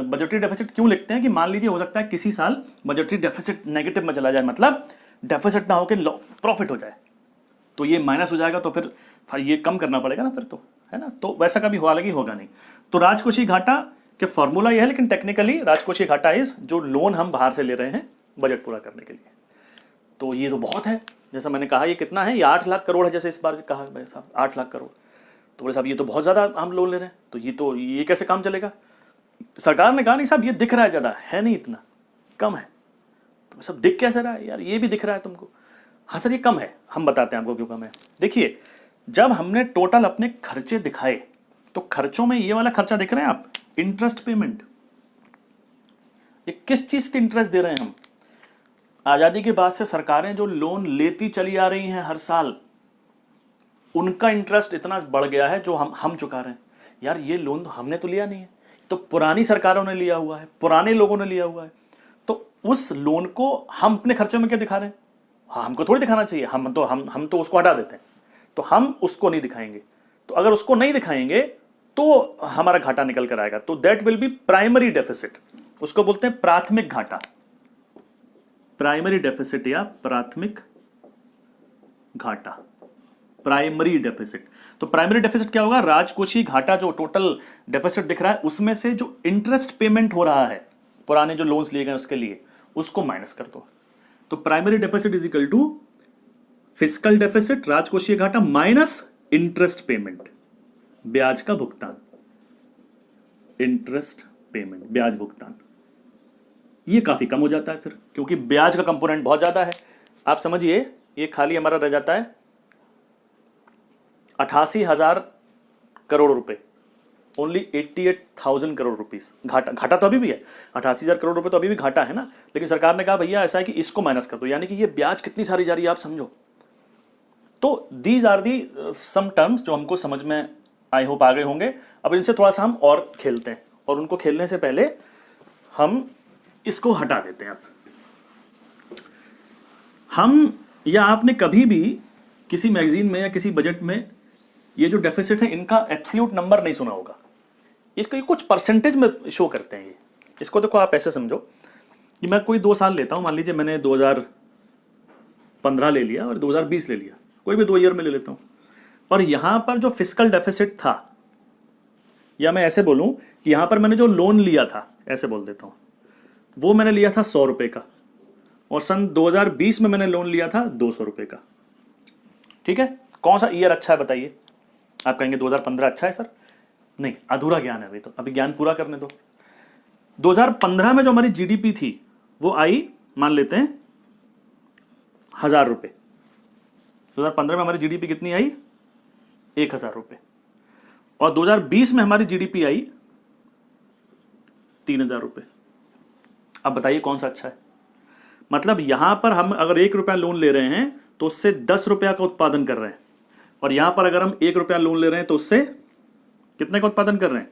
बजटरी डेफिसिट क्यों लिखते हैं कि मान लीजिए हो सकता है किसी साल बजटरी डेफिसिट नेगेटिव में चला जाए, मतलब डेफिसिट ना होकर प्रॉफिट हो जाए, तो ये माइनस हो जाएगा, तो फिर ये कम करना पड़ेगा ना फिर, तो है ना। तो वैसा कभी हालांकि होगा नहीं। तो राजकोषीय घाटा के फॉर्मूला ये है, लेकिन टेक्निकली राजकोषीय घाटा इज जो लोन हम बाहर से ले रहे हैं बजट पूरा करने के लिए। तो ये तो बहुत है, जैसा मैंने कहा, ये कितना है? ये 8 लाख करोड़ है, जैसे इस बार कहा भाई साहब 8 लाख करोड़। तो बोले साहब ये तो बहुत ज़्यादा हम लोन ले रहे हैं, तो ये कैसे काम चलेगा? सरकार ने कहा नहीं साहब ये दिख रहा है ज़्यादा है, नहीं इतना कम है। तो सब दिख कैसे रहा है यार? ये भी दिख रहा है तुमको। हाँ सर ये कम है, हम बताते हैं आपको क्यों कम है। देखिए, जब हमने टोटल अपने खर्चे दिखाए, तो खर्चों में ये वाला खर्चा दिख रहे हैं आप, इंटरेस्ट पेमेंट। ये किस चीज़ के इंटरेस्ट दे रहे हैं हम? आज़ादी के बाद से सरकारें जो लोन लेती चली आ रही हैं हर साल, उनका इंटरेस्ट इतना बढ़ गया है जो हम चुका रहे हैं। यार ये लोन तो हमने तो लिया नहीं है, तो पुरानी सरकारों ने लिया हुआ है, पुराने लोगों ने लिया हुआ है। तो उस लोन को हम अपने खर्चों में क्या दिखा रहे हैं? हाँ, हमको थोड़ी दिखाना चाहिए, हम तो उसको हटा देते हैं, तो हम उसको नहीं दिखाएंगे। तो अगर उसको नहीं दिखाएंगे तो हमारा घाटा निकल कर आएगा। तो that will be primary deficit, उसको बोलते हैं प्राथमिक घाटा, प्राइमरी डेफिसिट या प्राथमिक घाटा, प्राइमरी डेफिसिट। तो प्राइमरी डेफिसिट क्या होगा? राजकोषीय घाटा, जो टोटल डेफिसिट दिख रहा है उसमें से जो इंटरेस्ट पेमेंट हो रहा है पुराने जो लोन्स लिए गए उसके लिए, उसको माइनस कर दो। तो primary deficit is equal to fiscal deficit, राजकोषीय घाटा, माइनस इंटरेस्ट पेमेंट, ब्याज का भुगतान, इंटरेस्ट पेमेंट, ब्याज भुगतान। ये काफी कम हो जाता है फिर, क्योंकि ब्याज का कंपोनेंट बहुत ज्यादा है। आप समझिए ये खाली हमारा रह जाता है 88,000 करोड़ रुपए, ओनली 88,000 करोड़ रुपीस घाटा। घाटा तो अभी भी है, 88,000 करोड़ रुपए तो अभी भी घाटा है ना, लेकिन सरकार ने कहा भैया ऐसा है कि इसको माइनस कर दो, यानी कि ये ब्याज कितनी सारी जा रही है आप समझो। तो these are the some terms जो हमको समझ में आई होप आ गए होंगे। अब इनसे थोड़ा सा हम और खेलते हैं, और उनको खेलने से पहले हम इसको हटा देते हैं। अब हम या आपने कभी भी किसी मैगजीन में या किसी बजट में ये जो डेफिसिट है इनका एब्सोल्यूट नंबर नहीं सुना होगा। इसको कुछ परसेंटेज में शो करते हैं ये। इसको देखो आप ऐसे समझो कि मैं कोई 2 साल लेता हूं, मान लीजिए मैंने 2015 ले लिया और 2020 ले लिया, कोई भी 2 ईयर में ले लेता हूं, और यहां पर जो फिस्कल डेफिसिट था, या मैं ऐसे बोलूं कि यहां पर मैंने जो लोन लिया था, ऐसे बोल देता हूं, वो मैंने लिया था 100 रुपए का, और सन 2020 में मैंने लोन लिया था 200 रुपए का। ठीक है, कौन सा ईयर अच्छा है बताइए? आप कहेंगे 2015 अच्छा है सर। नहीं, अधूरा ज्ञान है अभी, तो अभी ज्ञान पूरा करने दो। 2015 में जो हमारी जीडीपी थी वो आई, मान लेते हैं 1000 रुपए। 2015 में हमारी जीडीपी कितनी आई? 1000 रुपए। और 2020 में हमारी जीडीपी आई 3000 रुपए। अब बताइए कौन सा अच्छा है? मतलब यहां पर हम अगर 1 रुपया लोन ले रहे हैं तो उससे 10 रुपया का उत्पादन कर रहे हैं, और यहां पर अगर हम 1 रुपया लोन ले रहे हैं तो उससे कितने का उत्पादन कर रहे हैं?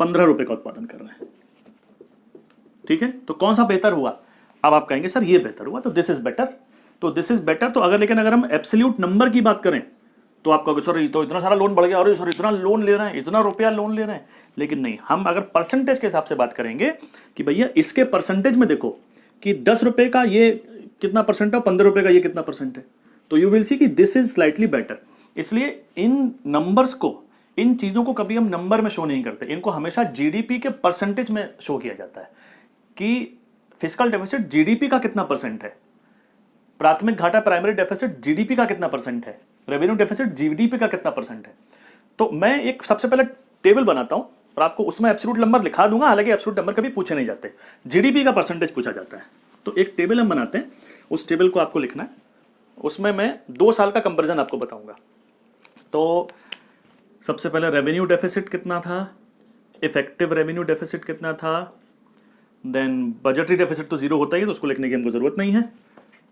15 रुपए का उत्पादन कर रहे हैं। ठीक है, तो कौन सा बेहतर हुआ? अब आप कहेंगे सर ये बेहतर हुआ, तो दिस इज बेटर। तो दिस इज बेटर। तो अगर लेकिन अगर हम एब्सोल्यूट नंबर की बात करें तो आप कहोगे सर तो इतना सारा लोन बढ़ गया, और सर इतना लोन ले रहे हैं, इतना रुपया लोन ले रहे हैं। लेकिन नहीं, हम अगर परसेंटेज के हिसाब से बात करेंगे कि भैया इसके परसेंटेज में देखो कि 10 रुपए का ये कितना परसेंट है, 15 रुपए का ये कितना परसेंट है, तो यू विल सी कि दिस इज स्लाइटली बेटर। इसलिए इन नंबर्स को इन चीज़ों को कभी हम नंबर में शो नहीं करते, इनको हमेशा जीडीपी के परसेंटेज में शो किया जाता है कि फिस्कल डेफिसिट जीडीपी का कितना परसेंट है, प्राथमिक घाटा प्राइमरी डेफिसिट जीडीपी का कितना परसेंट है, रेवेन्यू डेफिसिट जीडीपी का कितना परसेंट है। तो मैं एक सबसे पहले टेबल बनाता हूं और आपको उसमें एब्सोल्यूट नंबर लिखा दूंगा, हालांकि एब्सोल्यूट नंबर कभी पूछे नहीं जाते, जीडीपी का परसेंटेज पूछा जाता है। तो एक टेबल हम बनाते हैं, उस टेबल को आपको लिखना है, उसमें मैं 2 साल का कंपेरिजन आपको बताऊंगा। तो सबसे पहले रेवेन्यू डेफिसिट कितना था, इफेक्टिव रेवेन्यू डेफिसिट कितना था, देन बजटरी डेफिसिट तो जीरो होता ही है तो उसको लिखने की हमको जरूरत नहीं है,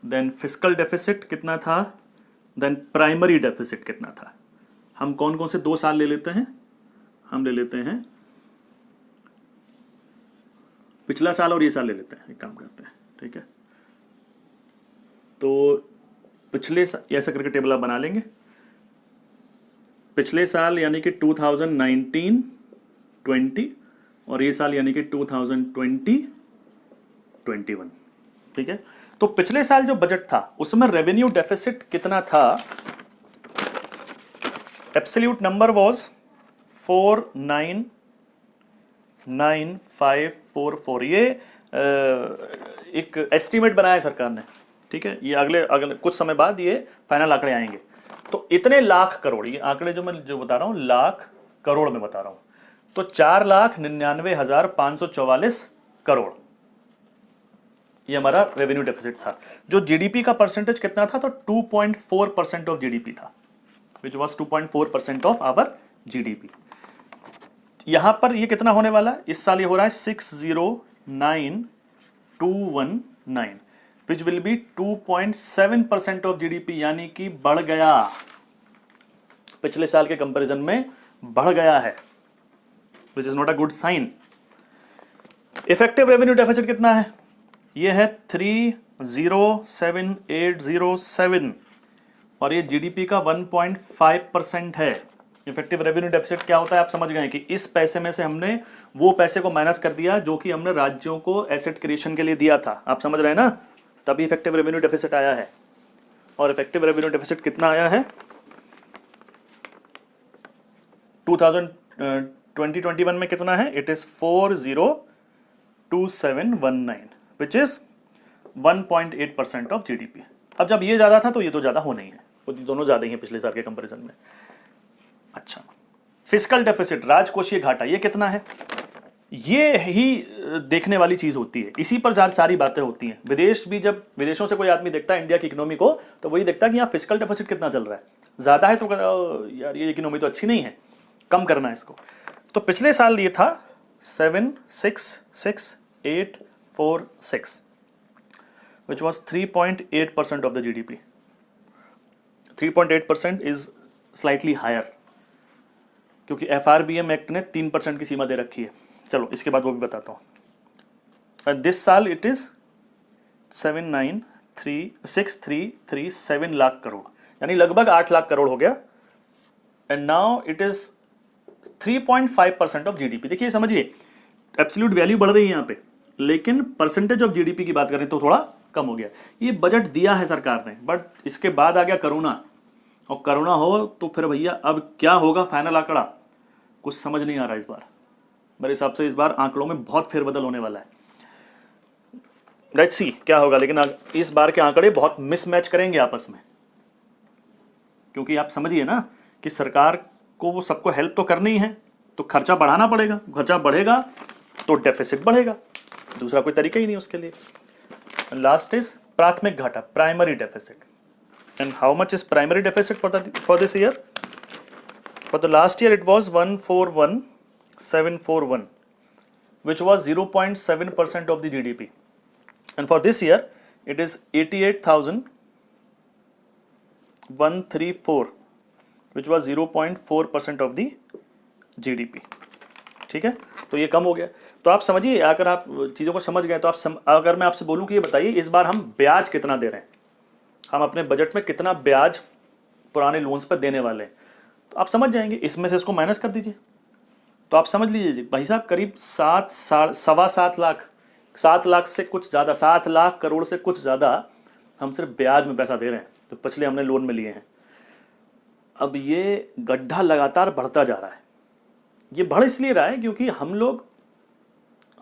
देन फिस्कल डेफिसिट कितना था, देन प्राइमरी डेफिसिट कितना था। हम कौन कौन से 2 साल ले लेते हैं, हम ले लेते हैं पिछला साल और ये साल ले लेते हैं, एक काम करते हैं, ठीक है। तो पिछले ऐसा करके टेबल आप बना लेंगे, पिछले साल यानी कि 2019-20 और ये साल यानी कि 2020-21, ठीक है। तो पिछले साल जो बजट था उसमें रेवेन्यू डेफिसिट कितना था, एब्सोल्यूट नंबर वाज 499,544। ये एक एस्टीमेट बनाया है सरकार ने, ठीक है। ये अगले कुछ समय बाद ये फाइनल आंकड़े आएंगे। तो इतने लाख करोड़, ये आंकड़े जो मैं बता रहा हूं लाख करोड़ में बता रहा हूं, तो 4,99,544 करोड़ ये हमारा रेवेन्यू डेफिसिट था। जो जीडीपी का परसेंटेज कितना था, तो 2.4% ऑफ जीडीपी था, which was 2.4% of our GDP. यहां पर ये कितना होने वाला है, इस साल ये हो रहा है 609,219, which will be 2.7% of GDP, यानी कि बढ़ गया, पिछले साल के कंपैरिजन में बढ़ गया है, which is not a good sign. Effective revenue deficit कितना है, ये है 307,807 और ये जीडीपी का 1.5% है। इफेक्टिव रेवेन्यू डेफिसिट क्या होता है, आप समझ गए कि इस पैसे में से हमने वो पैसे को माइनस कर दिया जो कि हमने राज्यों को एसेट क्रिएशन के लिए दिया था, आप समझ रहे हैं ना, तभी इफेक्टिव रेवेन्यू डेफिसिट आया है। और इफेक्टिव रेवेन्यू डेफिसिट कितना आया है 2021 में कितना है, it is 402719 which is 1.8% of GDP. अब जब ये ज्यादा था तो ये तो ज्यादा होना ही है, वो दोनों ज्यादा ही हैं पिछले साल के कंपैरिजन में। अच्छा, फिस्कल डेफिसिट राजकोषीय घाटा ये कितना है, ये ही देखने वाली चीज होती है, इसी पर सारी बातें होती हैं। जब विदेशों से कोई आदमी देखता है इंडिया की इकोनॉमी को तो वही देखता है कि यहाँ फिस्कल डेफिसिट कितना चल रहा है, ज्यादा है तो यार ये इकोनॉमी तो अच्छी नहीं है, कम करना है इसको। तो पिछले साल ये था 766,846 which was 3.8% of the GDP. 3.8% is slightly higher क्योंकि FRBM एक्ट ने 3% की सीमा दे रखी है। चलो इसके बाद वो भी बताता हूँ। दिस साल इट इज 7,963,6,337 लाख करोड़, यानी लगभग 8 लाख करोड़ हो गया। And now it is 3.5% of GDP. देखिए समझिए, एब्सोल्यूट वैल्यू बढ़ रही है यहाँ पे, लेकिन परसेंटेज ऑफ जीडीपी की बात करें तो थोड़ा कम हो गया। ये बजट दिया है सरकार ने, बट इसके बाद आ गया कोरोना, और कोरोना हो तो फिर भैया अब क्या होगा, फाइनल आंकड़ा कुछ समझ नहीं आ रहा इस बार। मेरे हिसाब से इस बार आंकड़ों में बहुत फेरबदल होने वाला है, लेट्स सी क्या होगा। लेकिन इस बार के आंकड़े बहुत मिसमैच करेंगे आपस में, क्योंकि आप समझिए ना कि सरकार को वो सबको हेल्प तो करनी है, तो खर्चा बढ़ाना पड़ेगा, खर्चा बढ़ेगा तो डेफिसिट बढ़ेगा, दूसरा कोई तरीका ही नहीं उसके लिए। लास्ट इज प्राथमिक घाटा, primary deficit. And how much is primary deficit for this year? For the last year it was 141,741 which was 0.7% of the GDP, and for this year it is 88,134 which was 0.4% of the GDP। ठीक है, तो ये कम हो गया। तो आप समझिए, अगर आप चीज़ों को समझ गए तो अगर मैं आपसे बोलूं कि ये बताइए इस बार हम ब्याज कितना दे रहे हैं, हम अपने बजट में कितना ब्याज पुराने लोन्स पर देने वाले हैं, तो आप समझ जाएंगे। इसमें से इसको माइनस कर दीजिए तो आप समझ लीजिए भाई साहब, करीब 7 लाख, 7 लाख से कुछ ज़्यादा, 7 लाख करोड़ से कुछ ज़्यादा हम सिर्फ ब्याज में पैसा दे रहे हैं, तो पिछले हमने लोन में लिए हैं। अब ये गड्ढा लगातार बढ़ता जा रहा है। ये बढ़ इसलिए रहा है क्योंकि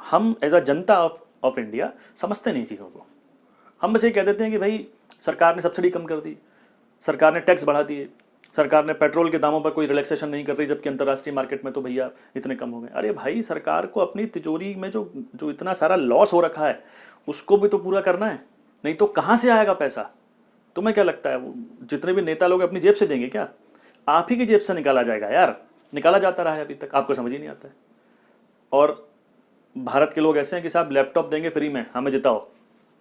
हम as a Janata of India समझते नहीं चीज़ों को। हम बस ये कह देते हैं कि भाई सरकार ने सब्सिडी कम कर दी, सरकार ने टैक्स बढ़ा दिए, सरकार ने पेट्रोल के दामों पर कोई रिलैक्सेशन नहीं कर रही, जबकि अंतर्राष्ट्रीय मार्केट में तो भैया इतने कम हो गए। अरे भाई, सरकार को अपनी तिजोरी में जो जो इतना सारा लॉस हो रखा है उसको भी तो पूरा करना है, नहीं तो कहाँ से आएगा पैसा? तुम्हें क्या लगता है वो जितने भी नेता लोग अपनी जेब से देंगे क्या? आप ही की जेब से निकाला जाएगा यार, निकाला जाता रहा है अभी तक, आपको समझ ही नहीं आता है। और भारत के लोग ऐसे हैं कि साहब लैपटॉप देंगे फ्री में, हमें जिताओ,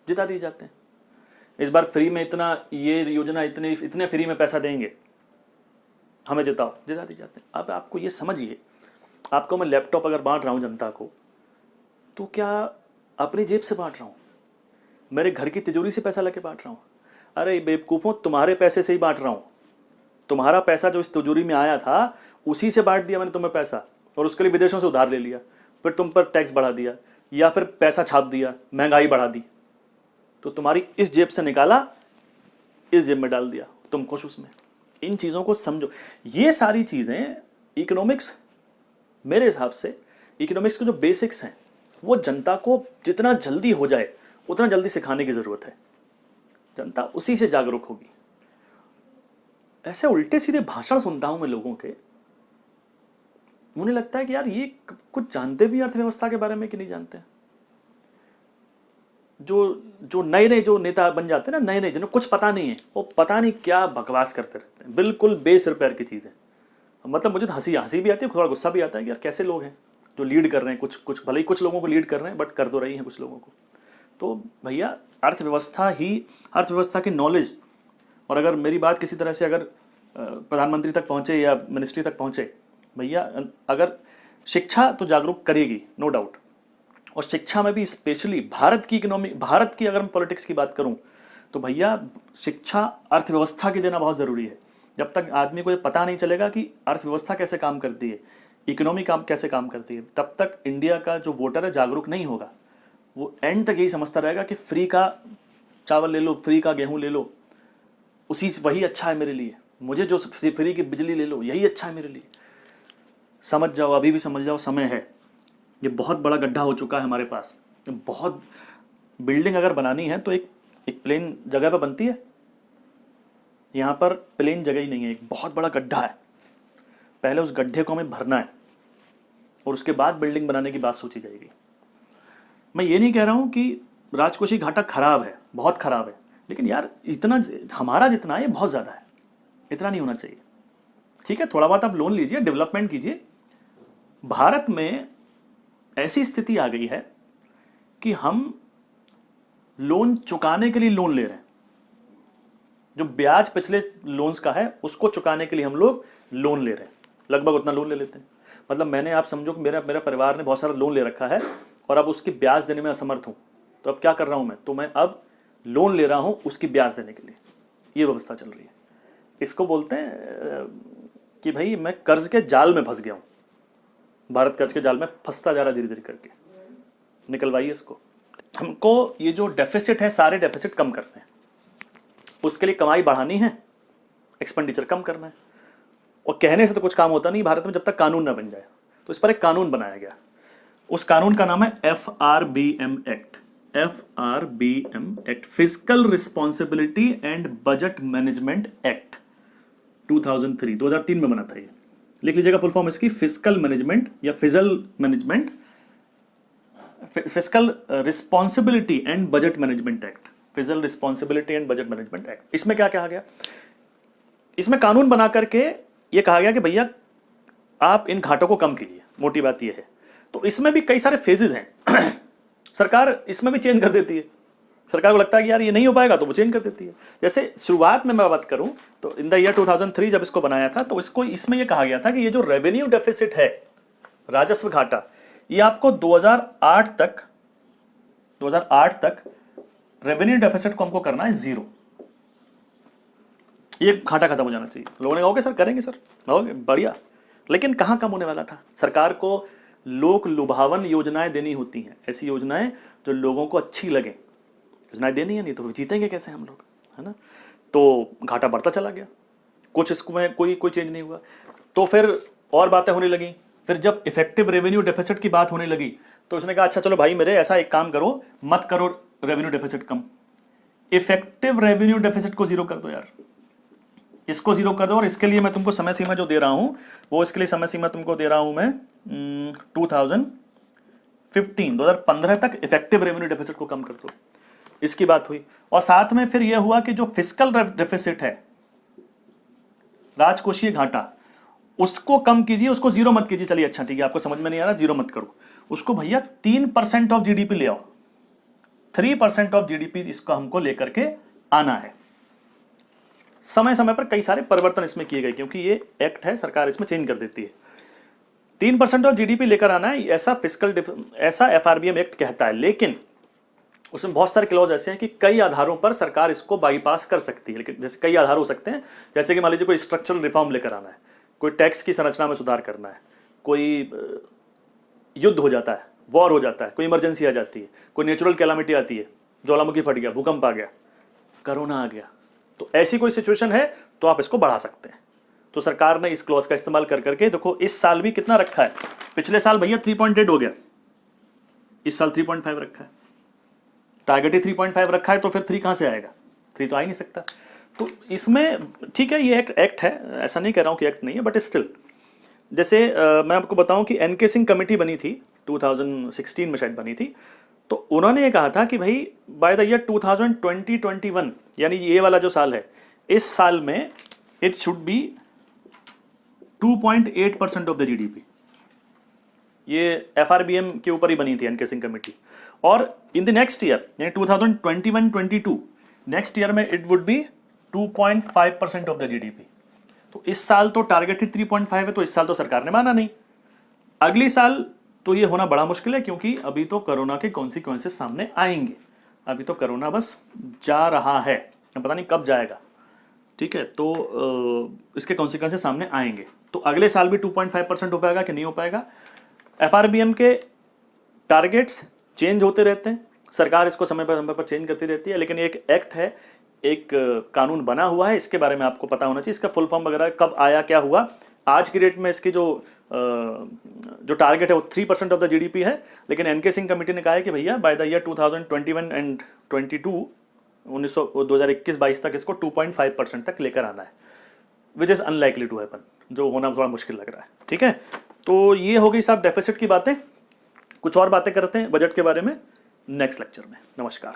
जिता दिए जाते हैं। इस बार फ्री में इतना, ये योजना इतने फ्री में पैसा देंगे, हमें जिताओ, जिता दिए जाते हैं। अब आपको ये समझिए, आपको मैं लैपटॉप अगर बांट रहा हूँ जनता को, तो क्या अपनी जेब से बांट रहा हूँ? मेरे घर की तिजोरी से पैसा लेके बांट रहा हूँ? अरे बेवकूफ़ों, तुम्हारे पैसे से ही बांट रहा हूँ। तुम्हारा पैसा जो इस तिजोरी में आया था उसी से बांट दिया मैंने तुम्हें पैसा, और उसके लिए विदेशों से उधार ले लिया, फिर तुम पर टैक्स बढ़ा दिया या फिर पैसा छाप दिया, महंगाई बढ़ा दी, तो तुम्हारी इस जेब से निकाला, इस जेब में डाल दिया, तुम खुश उसमें। इन चीज़ों को समझो। ये सारी चीज़ें इकोनॉमिक्स, मेरे हिसाब से इकोनॉमिक्स के जो बेसिक्स हैं वो जनता को जितना जल्दी हो जाए उतना जल्दी सिखाने की ज़रूरत है। जनता उसी से जागरूक होगी। ऐसे उल्टे सीधे भाषण सुनता हूं मैं लोगों के, मुझे लगता है कि यार ये कुछ जानते भी अर्थव्यवस्था के बारे में कि नहीं जानते हैं। जो नए जो नेता बन जाते हैं ना, नए जिन्हें कुछ पता नहीं है, वो पता नहीं क्या बकवास करते रहते हैं, बिल्कुल बेसिर पैर की चीज़ें। मतलब मुझे तो हंसी भी आती है, थोड़ा गुस्सा भी आता है कि यार कैसे लोग हैं जो लीड कर रहे हैं, कुछ भले ही कुछ लोगों को लीड कर रहे हैं, बट कर तो रही हैं कुछ लोगों को। तो भैया अर्थव्यवस्था की नॉलेज, और अगर मेरी बात किसी तरह से अगर प्रधानमंत्री तक पहुँचे या मिनिस्ट्री तक पहुँचे, भैया अगर शिक्षा तो जागरूक करेगी, नो डाउट। और शिक्षा में भी स्पेशली भारत की इकोनॉमी, भारत की अगर मैं पॉलिटिक्स की बात करूं तो भैया शिक्षा अर्थव्यवस्था की देना बहुत ज़रूरी है। जब तक आदमी को ये पता नहीं चलेगा कि अर्थव्यवस्था कैसे काम करती है, इकोनॉमी कैसे काम करती है, तब तक इंडिया का जो वोटर है जागरूक नहीं होगा। वो एंड तक यही समझता रहेगा कि फ्री का चावल ले लो, फ्री का गेहूँ ले लो, वही अच्छा है मेरे लिए, मुझे जो फ्री की बिजली ले लो यही अच्छा है मेरे लिए। समझ जाओ, अभी भी समझ जाओ, समय है। ये बहुत बड़ा गड्ढा हो चुका है हमारे पास। बहुत बिल्डिंग अगर बनानी है तो एक प्लेन जगह पर बनती है, यहाँ पर प्लेन जगह ही नहीं है, एक बहुत बड़ा गड्ढा है। पहले उस गड्ढे को हमें भरना है और उसके बाद बिल्डिंग बनाने की बात सोची जाएगी। मैं ये नहीं कह रहा हूँ कि राजकोषीय घाटा खराब है, बहुत खराब है, लेकिन यार इतना हमारा जितना है ये बहुत ज़्यादा है, इतना नहीं होना चाहिए। ठीक है, थोड़ा बहुत आप लोन लीजिए, डेवलपमेंट कीजिए। भारत में ऐसी स्थिति आ गई है कि हम लोन चुकाने के लिए लोन ले रहे हैं, जो ब्याज पिछले लोन्स का है उसको चुकाने के लिए हम लोग लोन ले रहे हैं, लगभग उतना लोन ले लेते हैं। मतलब आप समझो कि मेरा परिवार ने बहुत सारा लोन ले रखा है और अब उसकी ब्याज देने में असमर्थ हूँ, तो अब क्या कर रहा हूँ मैं, तो मैं अब लोन ले रहा हूँ उसकी ब्याज देने के लिए। ये व्यवस्था चल रही है। इसको बोलते हैं कि भाई मैं कर्ज के जाल में फंस गया हूँ, भारत कर्ज के जाल में फंसता जा रहा धीरे धीरे करके, निकलवाइए इसको। हमको ये जो डेफिसिट है, सारे डेफिसिट कम करने हैं, उसके लिए कमाई बढ़ानी है, एक्सपेंडिचर कम करना है। और कहने से तो कुछ काम होता नहीं भारत में जब तक कानून ना बन जाए। तो इस पर एक कानून बनाया गया, उस कानून का नाम है FRBM act. FRBM act, physical responsibility and budget management act 2003 में बना था। ये लिख लीजिएगा फुल फॉर्म इसकी, फिजिकल मैनेजमेंट या fizzle management, physical responsibility and budget management act, physical responsibility and budget management act. इसमें क्या कहा गया, इसमें कानून बना करके ये कहा गया कि भैया आप इन घाटों को कम कीजिए, मोटी बात ये है। तो इसमें भी कई सारे फेजेस हैं सरकार इसमें भी चेंज कर देती है। सरकार को लगता है कि यार ये नहीं हो पाएगा तो वो चेंज कर देती है। जैसे शुरुआत में मैं बात करूं तो इन द ईयर 2003 जब इसको बनाया था तो इसमें ये कहा गया था कि ये जो रेवेन्यू डेफिसिट है, राजस्व घाटा, ये आपको 2008 तक रेवेन्यू डेफिसिट को हमको करना है 0। ये घाटा खत्म हो जाना चाहिए। लोगों ने कहा ओके सर, करेंगे सर, ओके बढ़िया। लेकिन कहाँ कम होने वाला था, सरकार को लोक लुभावन योजनाएं देनी होती हैं, ऐसी योजनाएं जो लोगों को अच्छी लगे, योजनाएं देनी है, नहीं तो जीतेंगे कैसे हम लोग, है ना। तो घाटा बढ़ता चला गया कुछ इसमें कोई चेंज नहीं हुआ। तो फिर और बातें होने लगी। फिर जब इफेक्टिव रेवेन्यू डेफिसिट की बात होने लगी तो उसने कहा अच्छा चलो भाई मेरे ऐसा एक काम करो, मत करो रेवेन्यू डेफिसिट कम, इफेक्टिव रेवेन्यू डेफिसिट को जीरो कर दो यार, इसको जीरो कर दो। और इसके लिए मैं तुमको समय सीमा जो दे रहा हूं वो इसके लिए समय सीमा तुमको दे रहा हूं मैं 2015 तक इफेक्टिव रेवेन्यू डेफिसिट को कम कर दो। इसकी बात हुई। और साथ में फिर यह हुआ कि जो फिस्कल डेफिसिट है, राजकोषीय घाटा, उसको कम कीजिए, उसको जीरो मत कीजिए। चलिए अच्छा ठीक है, आपको समझ में नहीं आ रहा, जीरो मत करो उसको भैया, 3% ऑफ जीडीपी ले आओ, 3% ऑफ जीडीपी इसको हमको लेकर के आना है। समय समय पर कई सारे परिवर्तन इसमें किए गए क्योंकि ये एक्ट है, सरकार इसमें चेंज कर देती है। 3% ऑफ जीडीपी लेकर आना है, ऐसा एफआरबीएम एक्ट कहता है। लेकिन उसमें बहुत सारे क्लॉज ऐसे हैं कि कई आधारों पर सरकार इसको बाईपास कर सकती है। लेकिन जैसे कई आधार हो सकते हैं, जैसे कि मान लीजिए कोई स्ट्रक्चरल रिफॉर्म लेकर आना है, कोई टैक्स की संरचना में सुधार करना है, कोई युद्ध हो जाता है, वॉर हो जाता है, कोई इमरजेंसी आ जाती है, कोई नेचुरल कैलामिटी आती है, ज्वालामुखी फट गया, भूकंप आ गया, कोरोना आ गया, तो ऐसी कोई सिचुएशन है तो आप इसको बढ़ा सकते हैं। तो सरकार ने इस क्लॉज का इस्तेमाल कर करके देखो, इस साल भी कितना रखा है, पिछले साल भैया 3.8 हो गया, इस साल 3.5 रखा है, टारगेट ही 3.5 रखा है, तो फिर 3 कहां से आएगा, 3 तो आ ही नहीं सकता। तो इसमें ठीक है, ये एक एक्ट है, ऐसा नहीं कह रहा हूं कि एक्ट नहीं है, बट स्टिल जैसे मैं आपको बताऊं कि एनके सिंह कमेटी बनी थी 2016 में शायद बनी थी, तो उन्होंने ये कहा था कि भाई बाय द ईयर 2020-21 यानी ये वाला जो साल है, इस साल में it should be 2.8% of the GDP. ये एफआरबीएम के ऊपर ही बनी थी एनके सिंह कमेटी। और इन द नेक्स्ट ईयर यानी 2021-22 नेक्स्ट ईयर में it would be 2.5% of the GDP. तो इस साल तो टारगेट ही 3.5 है, तो इस साल तो सरकार ने माना नहीं। अगली साल तो ये होना बड़ा मुश्किल है क्योंकि अभी तो कोरोना के कॉन्सिक्वेंसेस सामने आएंगे। अभी तो कोरोना बस जा रहा है, पता नहीं कब जाएगा, ठीक है। तो इसके कॉन्सिक्वेंसेस सामने आएंगे। तो अगले साल भी 2.5% हो पाएगा कि नहीं हो पाएगा। एफआरबीएम के टारगेट्स चेंज होते रहते हैं, सरकार इसको समय पर चेंज करती रहती है, लेकिन एक एक्ट है, एक कानून बना हुआ है, इसके बारे में आपको पता होना चाहिए। इसका फुल फॉर्म वगैरह कब आया, क्या हुआ। आज की डेट में इसकी जो टारगेट है वो 3% ऑफ द जीडीपी है, लेकिन एनके सिंह कमेटी ने कहा है कि भैया बाय द ईयर 2021 एंड 2021-22 तक इसको 2.5% तक लेकर आना है, which is unlikely to happen, जो होना थोड़ा मुश्किल लग रहा है, ठीक है। तो ये हो गई साहब डेफिसिट की बातें। कुछ और बातें करते हैं बजट के बारे में नेक्स्ट लेक्चर में। नमस्कार।